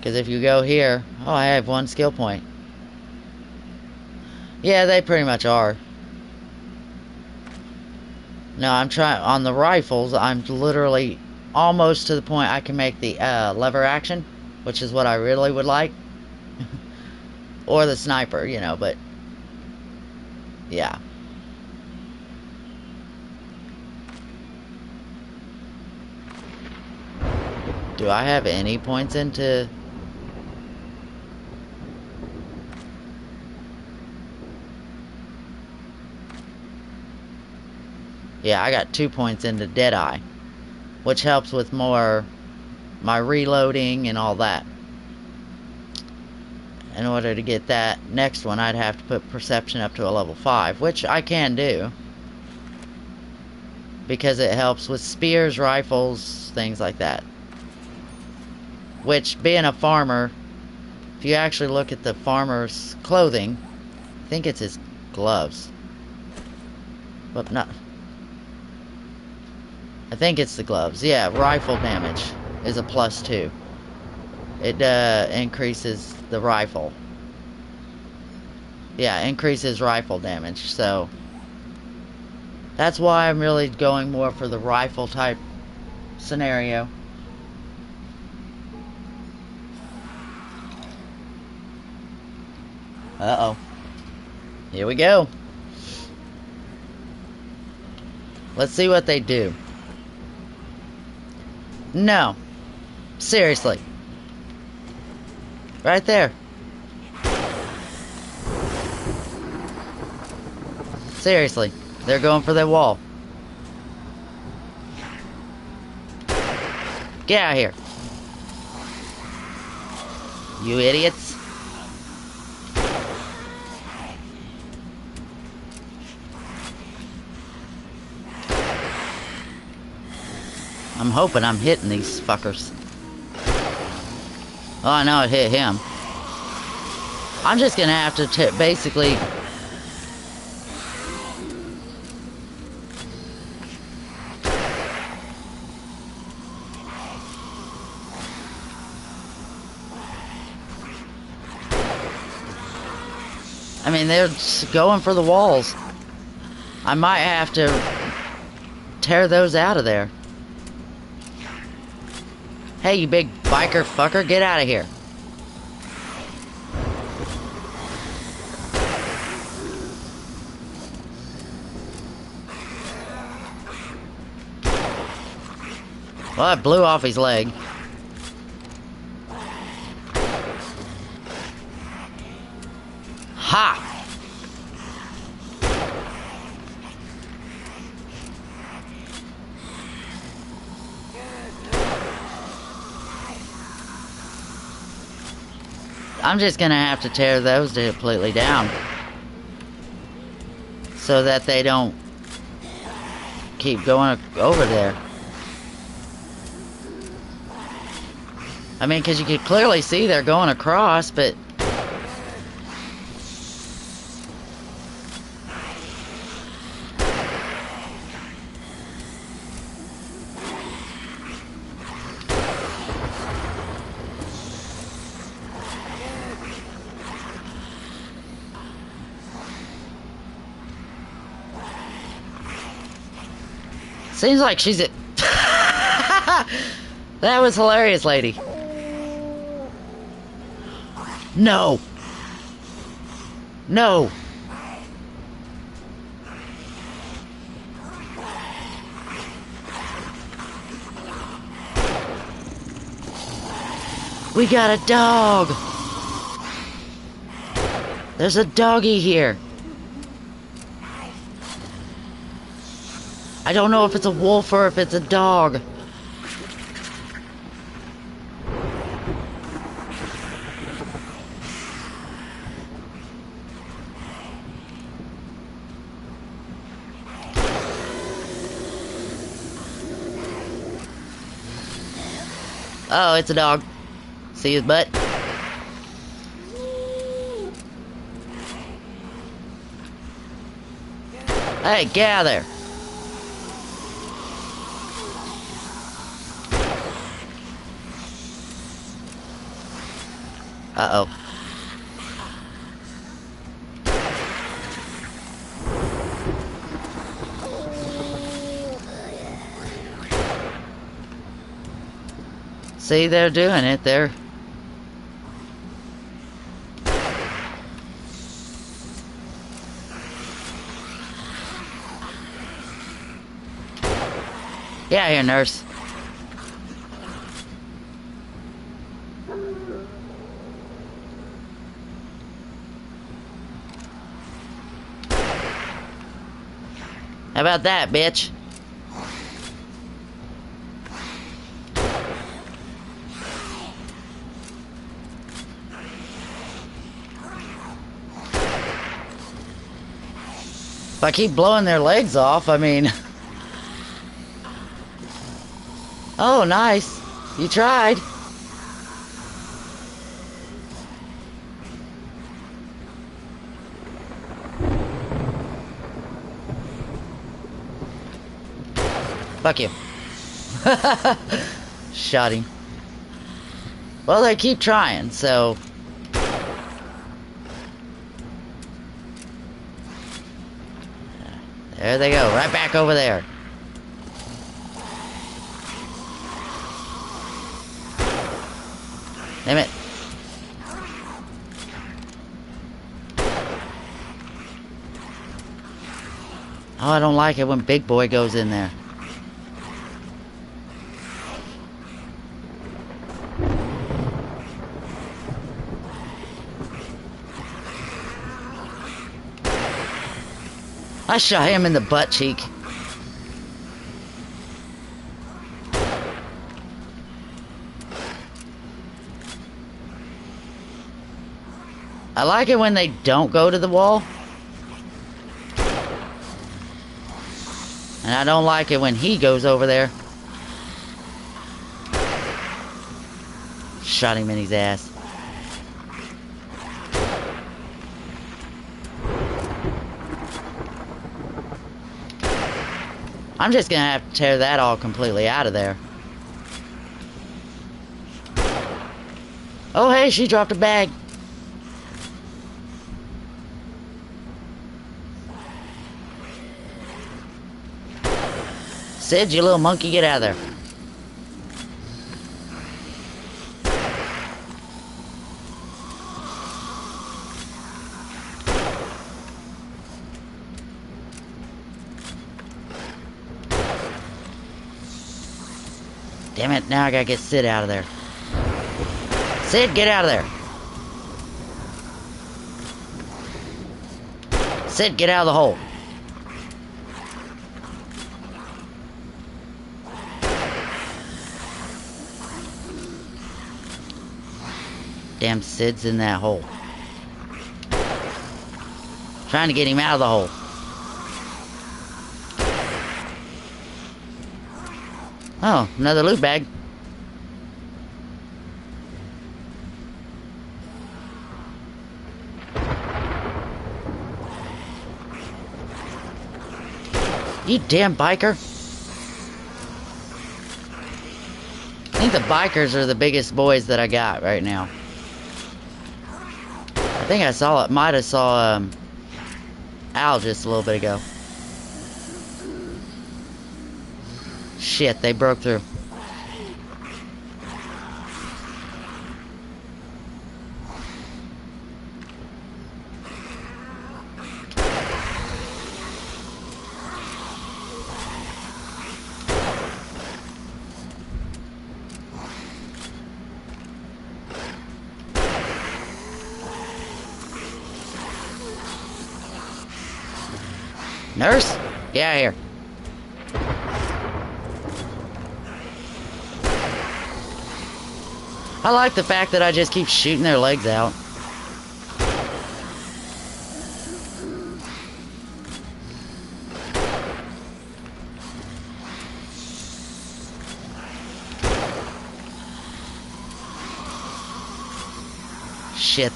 Because if you go here... Oh, I have 1 skill point. Yeah, they pretty much are. No, I'm trying... On the rifles, I'm literally almost to the point I can make the lever action. Which is what I really would like. Or the sniper, you know, but... Yeah. Do I have any points into... Yeah, I got 2 points into Deadeye. Which helps with more... my reloading and all that. In order to get that next one, I'd have to put Perception up to a level 5. Which I can do. Because it helps with spears, rifles, things like that. Which, being a farmer, if you actually look at the farmer's clothing, I think it's his gloves. But not... I think it's the gloves. Yeah, rifle damage is a +2. It increases the rifle. Yeah, increases rifle damage, so... That's why I'm really going more for the rifle type scenario. Uh-oh. Here we go. Let's see what they do. No. Seriously. Right there. Seriously. They're going for that wall. Get out of here. You idiots. I'm hoping I'm hitting these fuckers. Oh, I know it hit him. I'm just gonna have to basically... I mean, they're just going for the walls. I might have to tear those out of there. Hey, you big biker fucker, get out of here. Well, I blew off his leg. Ha! I'm just gonna have to tear those completely down. So that they don't keep going over there. I mean, because you can clearly see they're going across, but... Seems like she's a... That was hilarious, lady. No. No. We got a dog. There's a doggy here. I don't know if it's a wolf or if it's a dog. Oh, it's a dog. See his butt? Hey, get out of there. Uh-oh. See, they're doing it. They're... Get out here, nurse. How about that, bitch? If I keep blowing their legs off, I mean... Oh, nice. You tried. Fuck you. Shot him. Well, they keep trying, so... There they go, right back over there. Damn it. Oh, I don't like it when Big Boy goes in there. I shot him in the butt cheek. I like it when they don't go to the wall. And I don't like it when he goes over there. Shot him in his ass. I'm just gonna have to tear that all completely out of there. Oh, hey, she dropped a bag. Sid, you little monkey, get out of there. Damn it, now I gotta get Sid out of there. Sid, get out of there. Sid, get out of the hole. Damn, Sid's in that hole. Trying to get him out of the hole. Oh, another loot bag. You damn biker. I think the bikers are the biggest boys that I got right now. I think I saw it. Might have saw Al just a little bit ago. Shit, they broke through. Nurse, get out of here. I like the fact that I just keep shooting their legs out. Shit.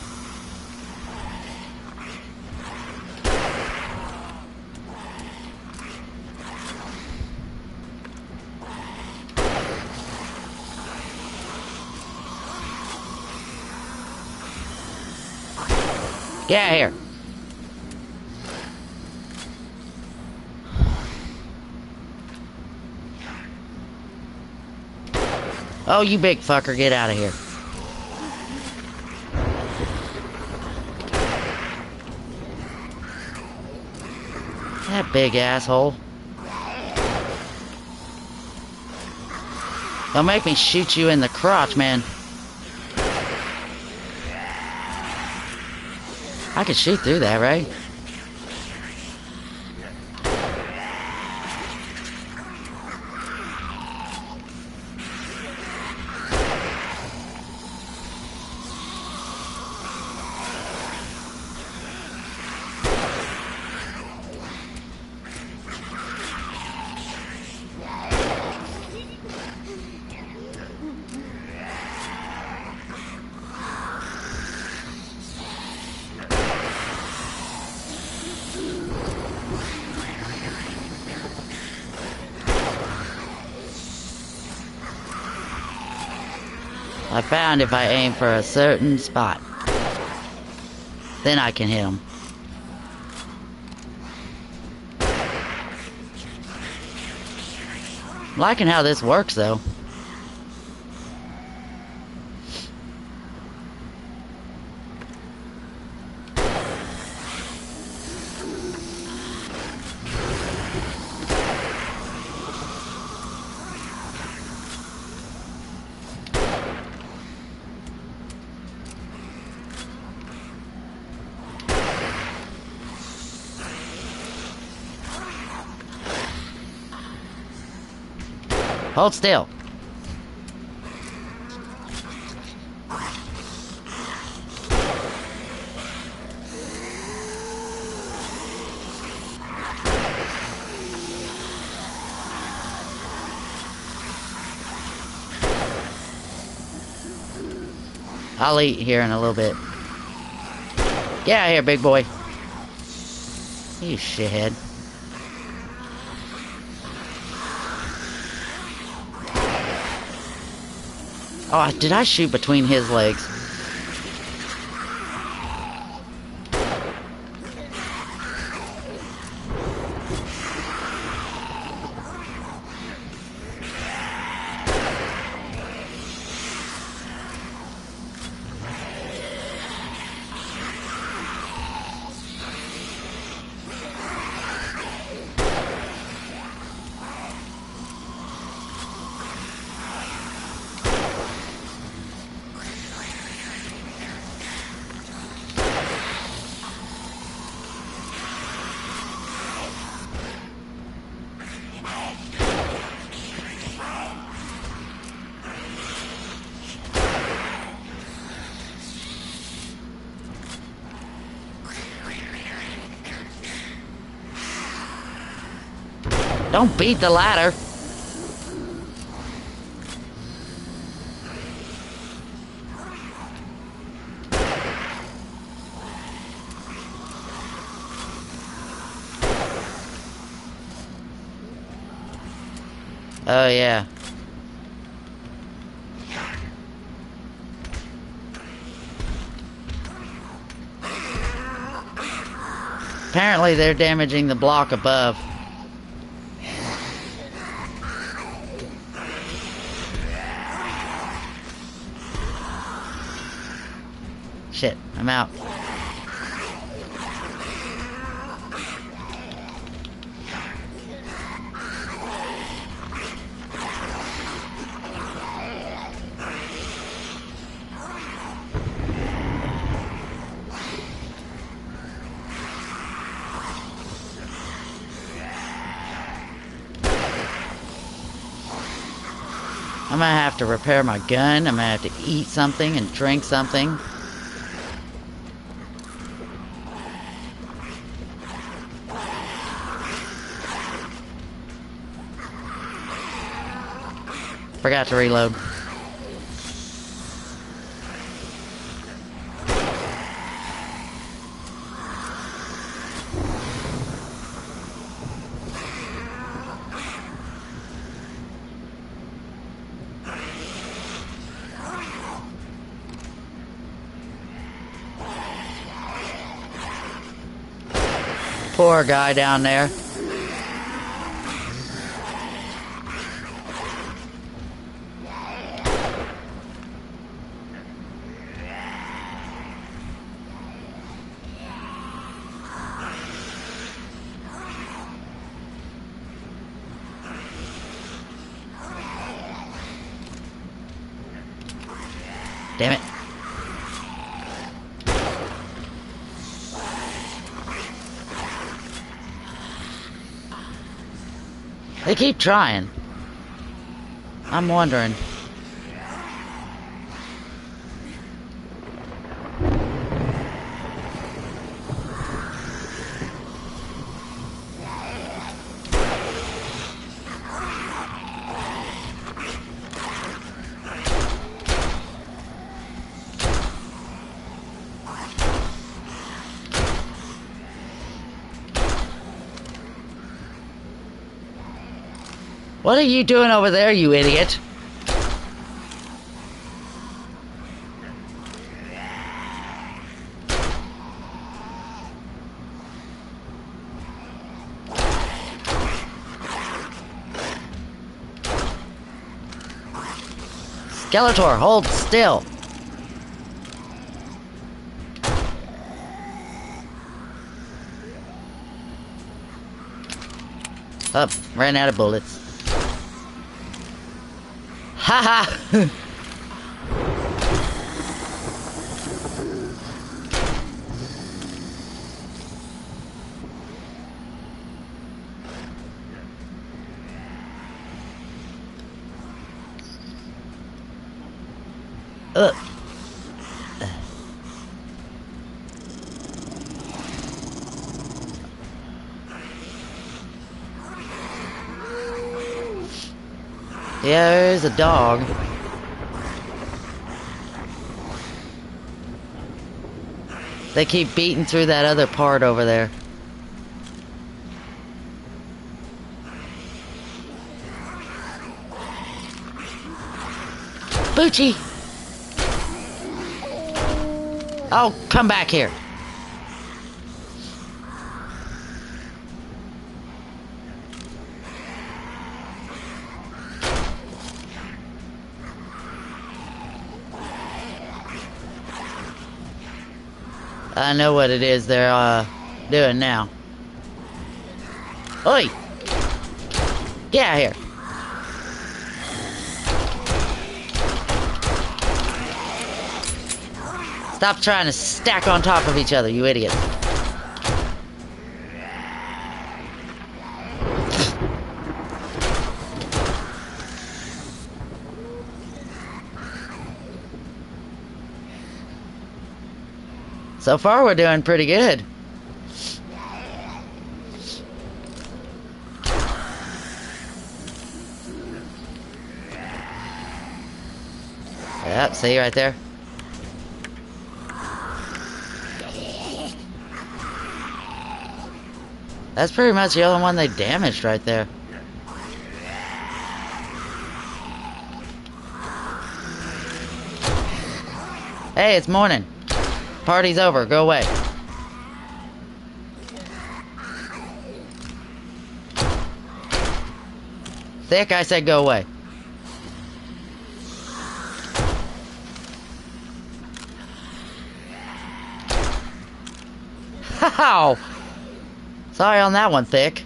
Get out of here. Oh, you big fucker, get out of here. That big asshole. Don't make me shoot you in the crotch, man. I could shoot through that, right? I found if I aim for a certain spot, then I can hit them. I'm liking how this works, though. Hold still. I'll eat here in a little bit. Get out of here, big boy. You shithead. Oh, did I shoot between his legs? Don't beat the ladder. Oh, yeah. Apparently they're damaging the block above. Shit, I'm out. I'm gonna have to repair my gun. I'm gonna have to eat something and drink something. Forgot to reload. Poor guy down there. Damn it. They keep trying. I'm wondering. What are you doing over there, you idiot? Skeletor, hold still. Up, ran out of bullets. Haha! Ugh. Yeah, there's a dog. They keep beating through that other part over there. Boochie! Oh, come back here. I know what it is they're doing now. Oi! Get out of here. Stop trying to stack on top of each other, you idiots. So far, we're doing pretty good. Yep, see right there. That's pretty much the only one they damaged right there. Hey, it's morning. Party's over. Go away. Thick, I said go away. How? Sorry on that one, Thick.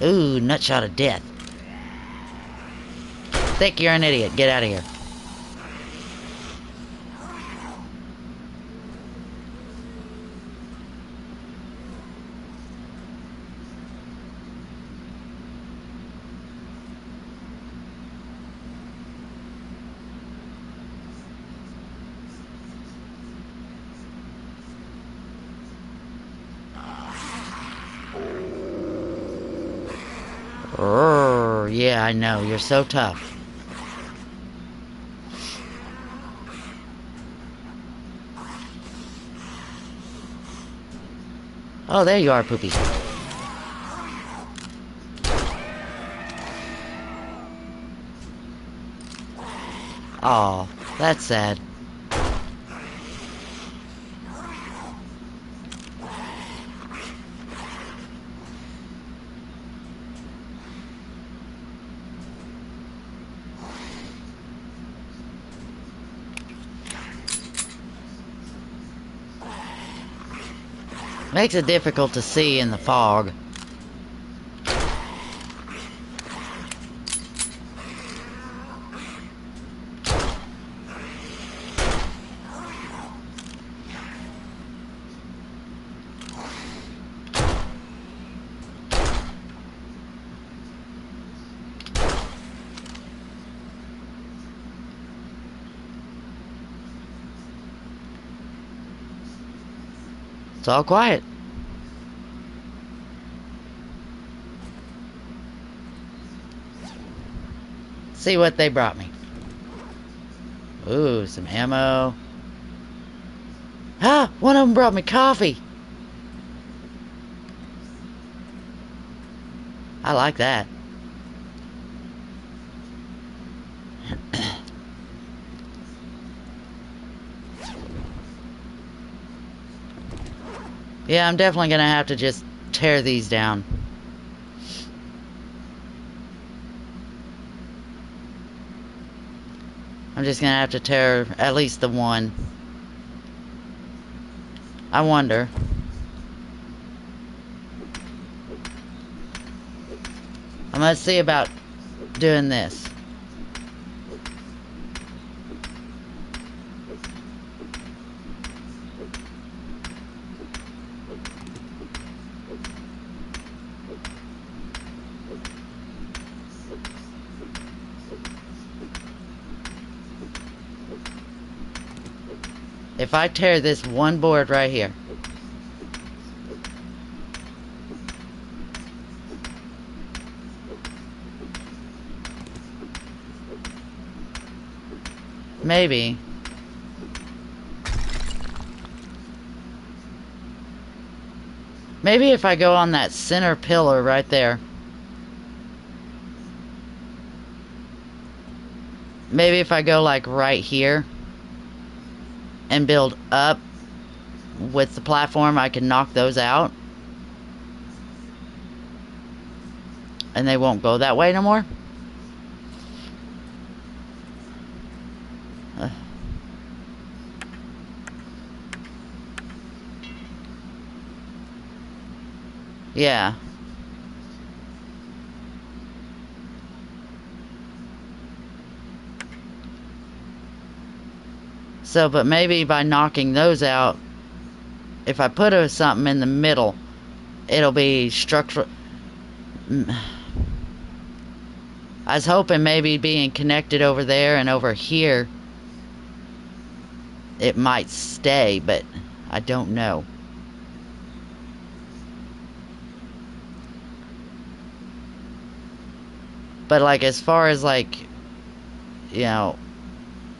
Ooh, nutshot of death. Thick, you're an idiot. Get out of here. Yeah, I know. You're so tough. Oh, there you are, Poopy. Oh, that's sad. Makes it difficult to see in the fog. It's all quiet. See what they brought me. Ooh, some ammo. Ah, one of them brought me coffee. I like that. Yeah, I'm definitely gonna have to just tear these down. I'm just gonna have to tear at least the one. I wonder. I must see about doing this. If I tear this one board right here, maybe. Maybe if I go on that center pillar right there. Maybe if I go like right here and build up with the platform, I can knock those out. And they won't go that way no more. Yeah. So, but maybe by knocking those out, if I put something in the middle, it'll be structural. I was hoping maybe being connected over there and over here, it might stay, but I don't know. But like as far as like, you know,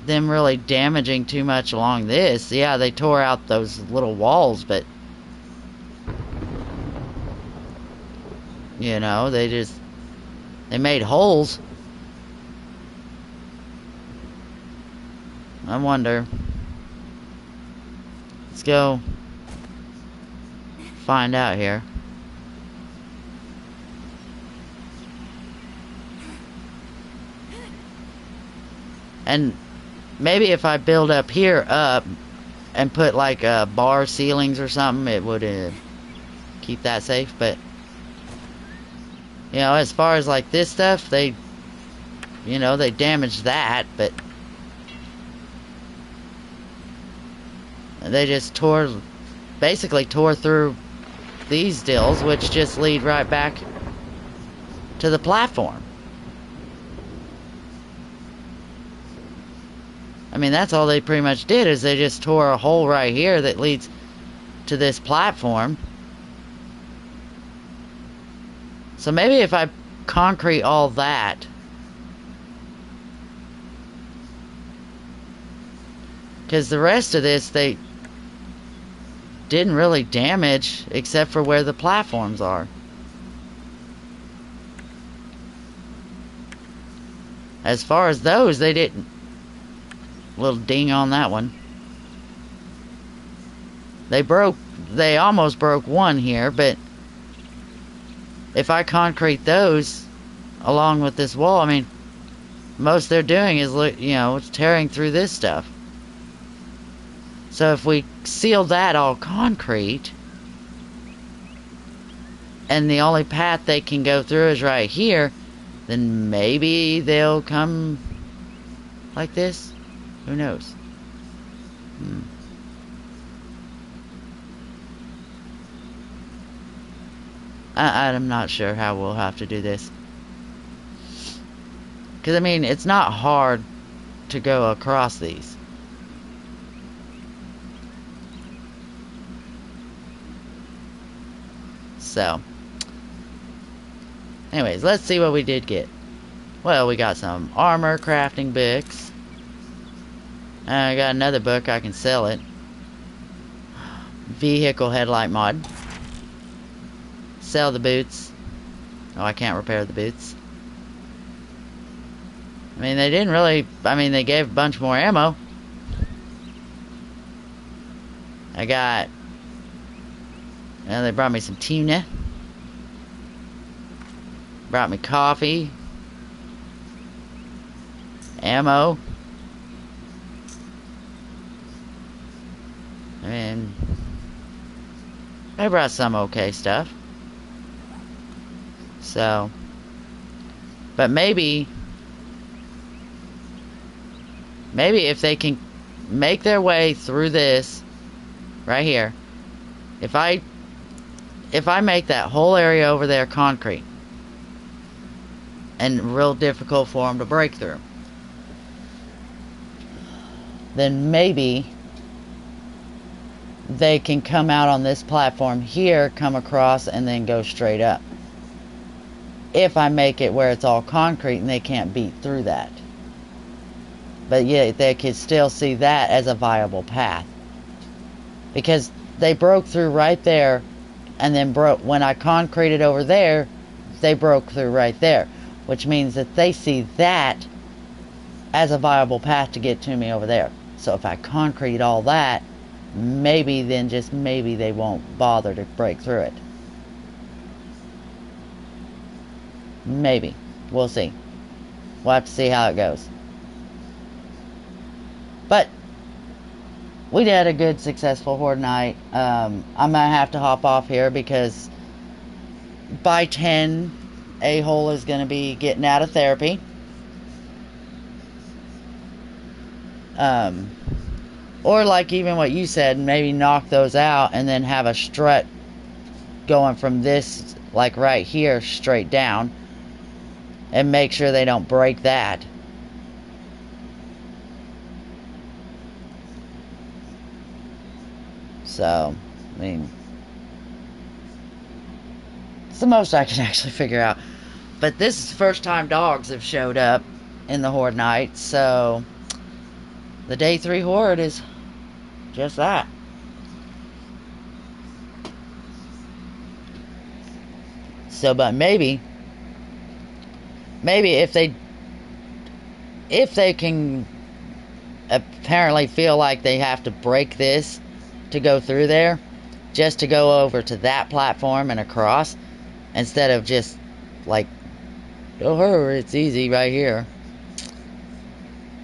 them really damaging too much along this, yeah, they tore out those little walls, but you know, they made holes. I wonder. Let's go find out here. And maybe if I build up here up and put like bar ceilings or something, it would keep that safe. But you know, as far as like this stuff, they, you know, they damaged that, but they just basically tore through these deals, which just lead right back to the platform. I mean, that's all they pretty much did, is they just tore a hole right here that leads to this platform. So maybe if I concrete all that, because the rest of this they didn't really damage except for where the platforms are. As far as those, they didn't. Little ding on that one. They almost broke one here, but if I concrete those along with this wall, I mean, most they're doing is, it's tearing through this stuff. So if we seal that all concrete, and the only path they can go through is right here, then maybe they'll come like this. Who knows? I'm not sure how we'll have to do this. Because, I mean, it's not hard to go across these. So, anyways, let's see what we did get. Well, we got some armor crafting books. I got another book, I can sell it. Vehicle headlight mod. Sell the boots. Oh, I can't repair the boots. I mean, they didn't really... I mean, they gave a bunch more ammo. I got... Well, they brought me some tuna. Brought me coffee. Ammo. And... they brought some okay stuff. So... but maybe if they can make their way through this right here, if I make that whole area over there concrete, and real difficult for them to break through, then maybe they can come out on this platform here, come across, and then go straight up. If I make it where it's all concrete and they can't beat through that. But yet they could still see that as a viable path. Because they broke through right there, and then when I concreted over there, they broke through right there. Which means that they see that as a viable path to get to me over there. So if I concrete all that, maybe then just maybe they won't bother to break through it. Maybe. We'll see. We'll have to see how it goes. But we did a good, successful horde night. I'm going to have to hop off here because by 10, A-hole is going to be getting out of therapy. Or like even what you said, maybe knock those out and then have a strut going from this, like right here, straight down. And make sure they don't break that. So, I mean, it's the most I can actually figure out. But this is the first time dogs have showed up in the horde night. So, the day 3 horde is just that. So, but maybe if they can apparently feel like they have to break this to go through there, just to go over to that platform and across, instead of just like, oh, it's easy right here.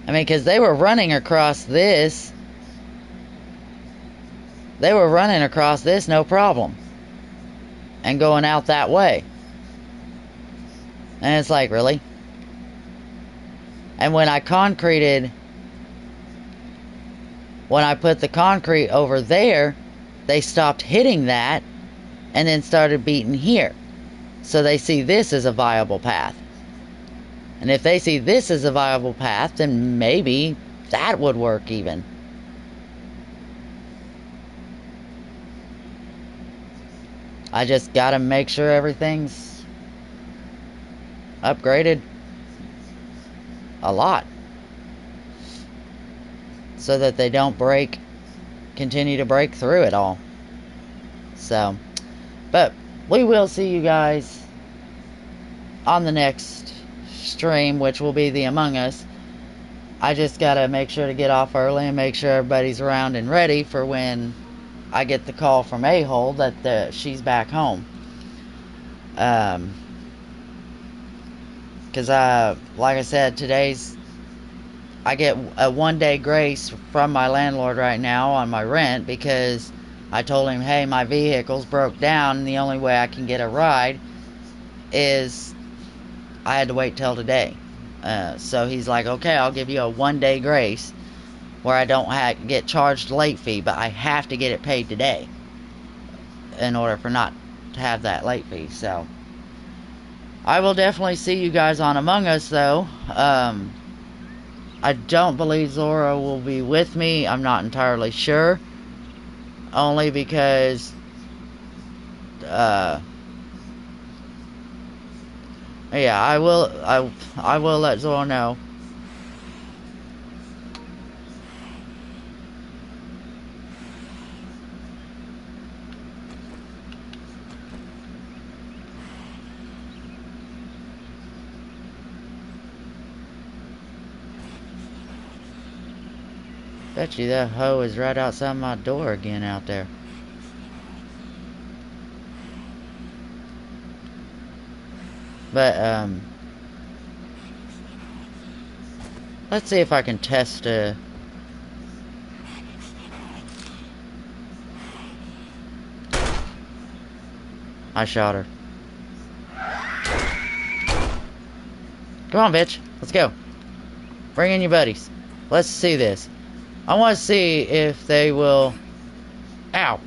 I mean, because they were running across this. They were running across this no problem. And going out that way. And it's like, really? And when I put the concrete over there, they stopped hitting that and then started beating here. So they see this as a viable path. And if they see this as a viable path, then maybe that would work even. I just gotta make sure everything's upgraded a lot, so that they don't continue to break through it all. So, but we will see you guys on the next stream, which will be the Among Us. I just gotta make sure to get off early and make sure everybody's around and ready for when I get the call from A-Hole that she's back home. Because like I said, I get a 1-day grace from my landlord right now on my rent, because I told him, hey, my vehicle's broke down and the only way I can get a ride is I had to wait till today. So he's like, okay, I'll give you a 1-day grace where I don't get charged late fee, but I have to get it paid today in order for not to have that late fee. So I will definitely see you guys on Among Us, though. I don't believe Zora will be with me. I'm not entirely sure. Only because yeah, I will let Zora know. Bet you that hoe is right outside my door again out there. But let's see if I can test I shot her. Come on, bitch. Let's go. Bring in your buddies. Let's see this. I want to see if they will... Ow!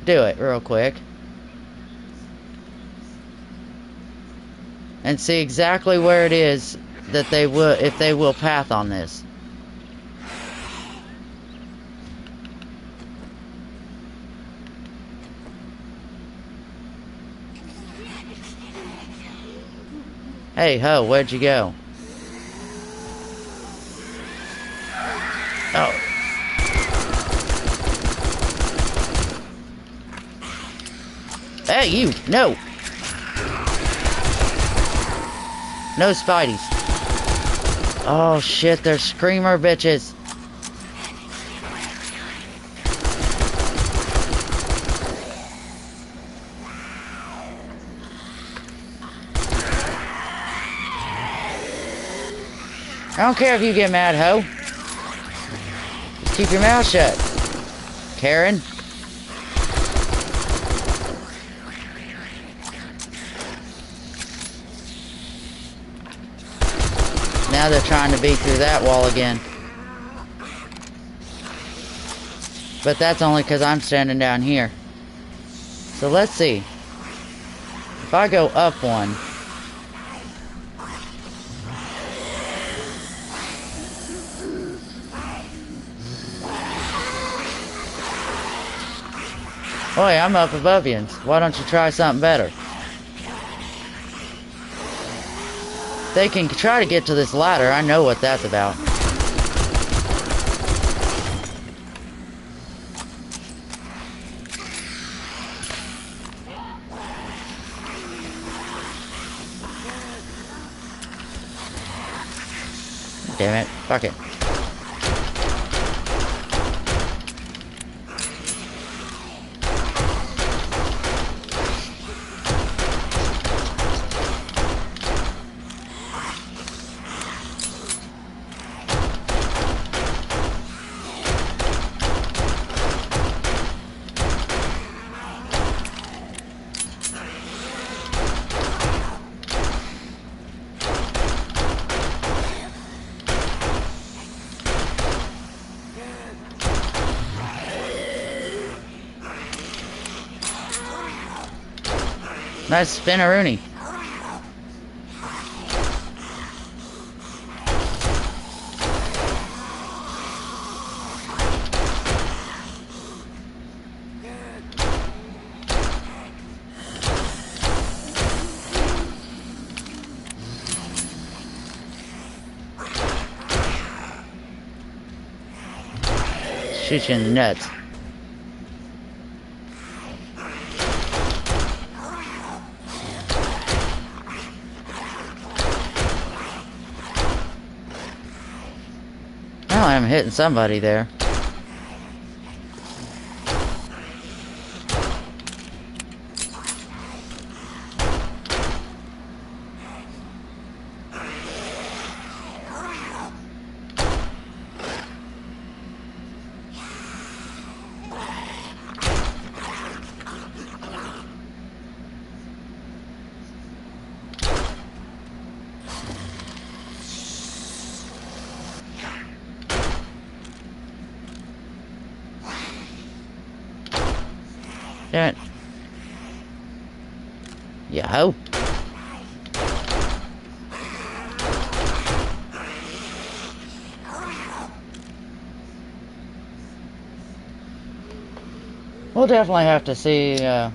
Do it real quick. And see exactly where it is that they will... if they will path on this. Hey, ho, where'd you go? Oh. Hey, you! No! No Spideys. Oh, shit, they're screamer bitches. I don't care if you get mad, ho. Just keep your mouth shut, Karen. Now they're trying to beat through that wall again. But that's only because I'm standing down here. So let's see. If I go up one... Oh, yeah, I'm up above you. Why don't you try something better? They can try to get to this ladder. I know what that's about. Damn it. Fuck it. Nice spinneroonie. Shoot you in the nuts. I'm hitting somebody there. Damn it. Yo. We'll definitely have to see, oh.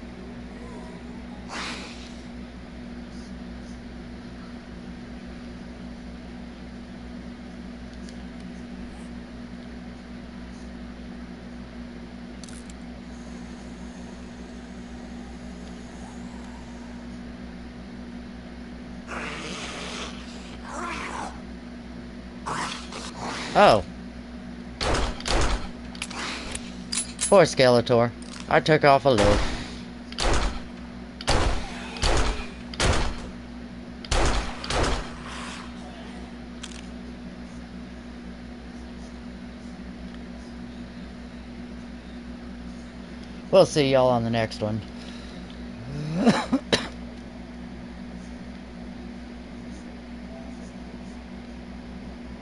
Poor Skeletor. I took off a lid. We'll see y'all on the next one.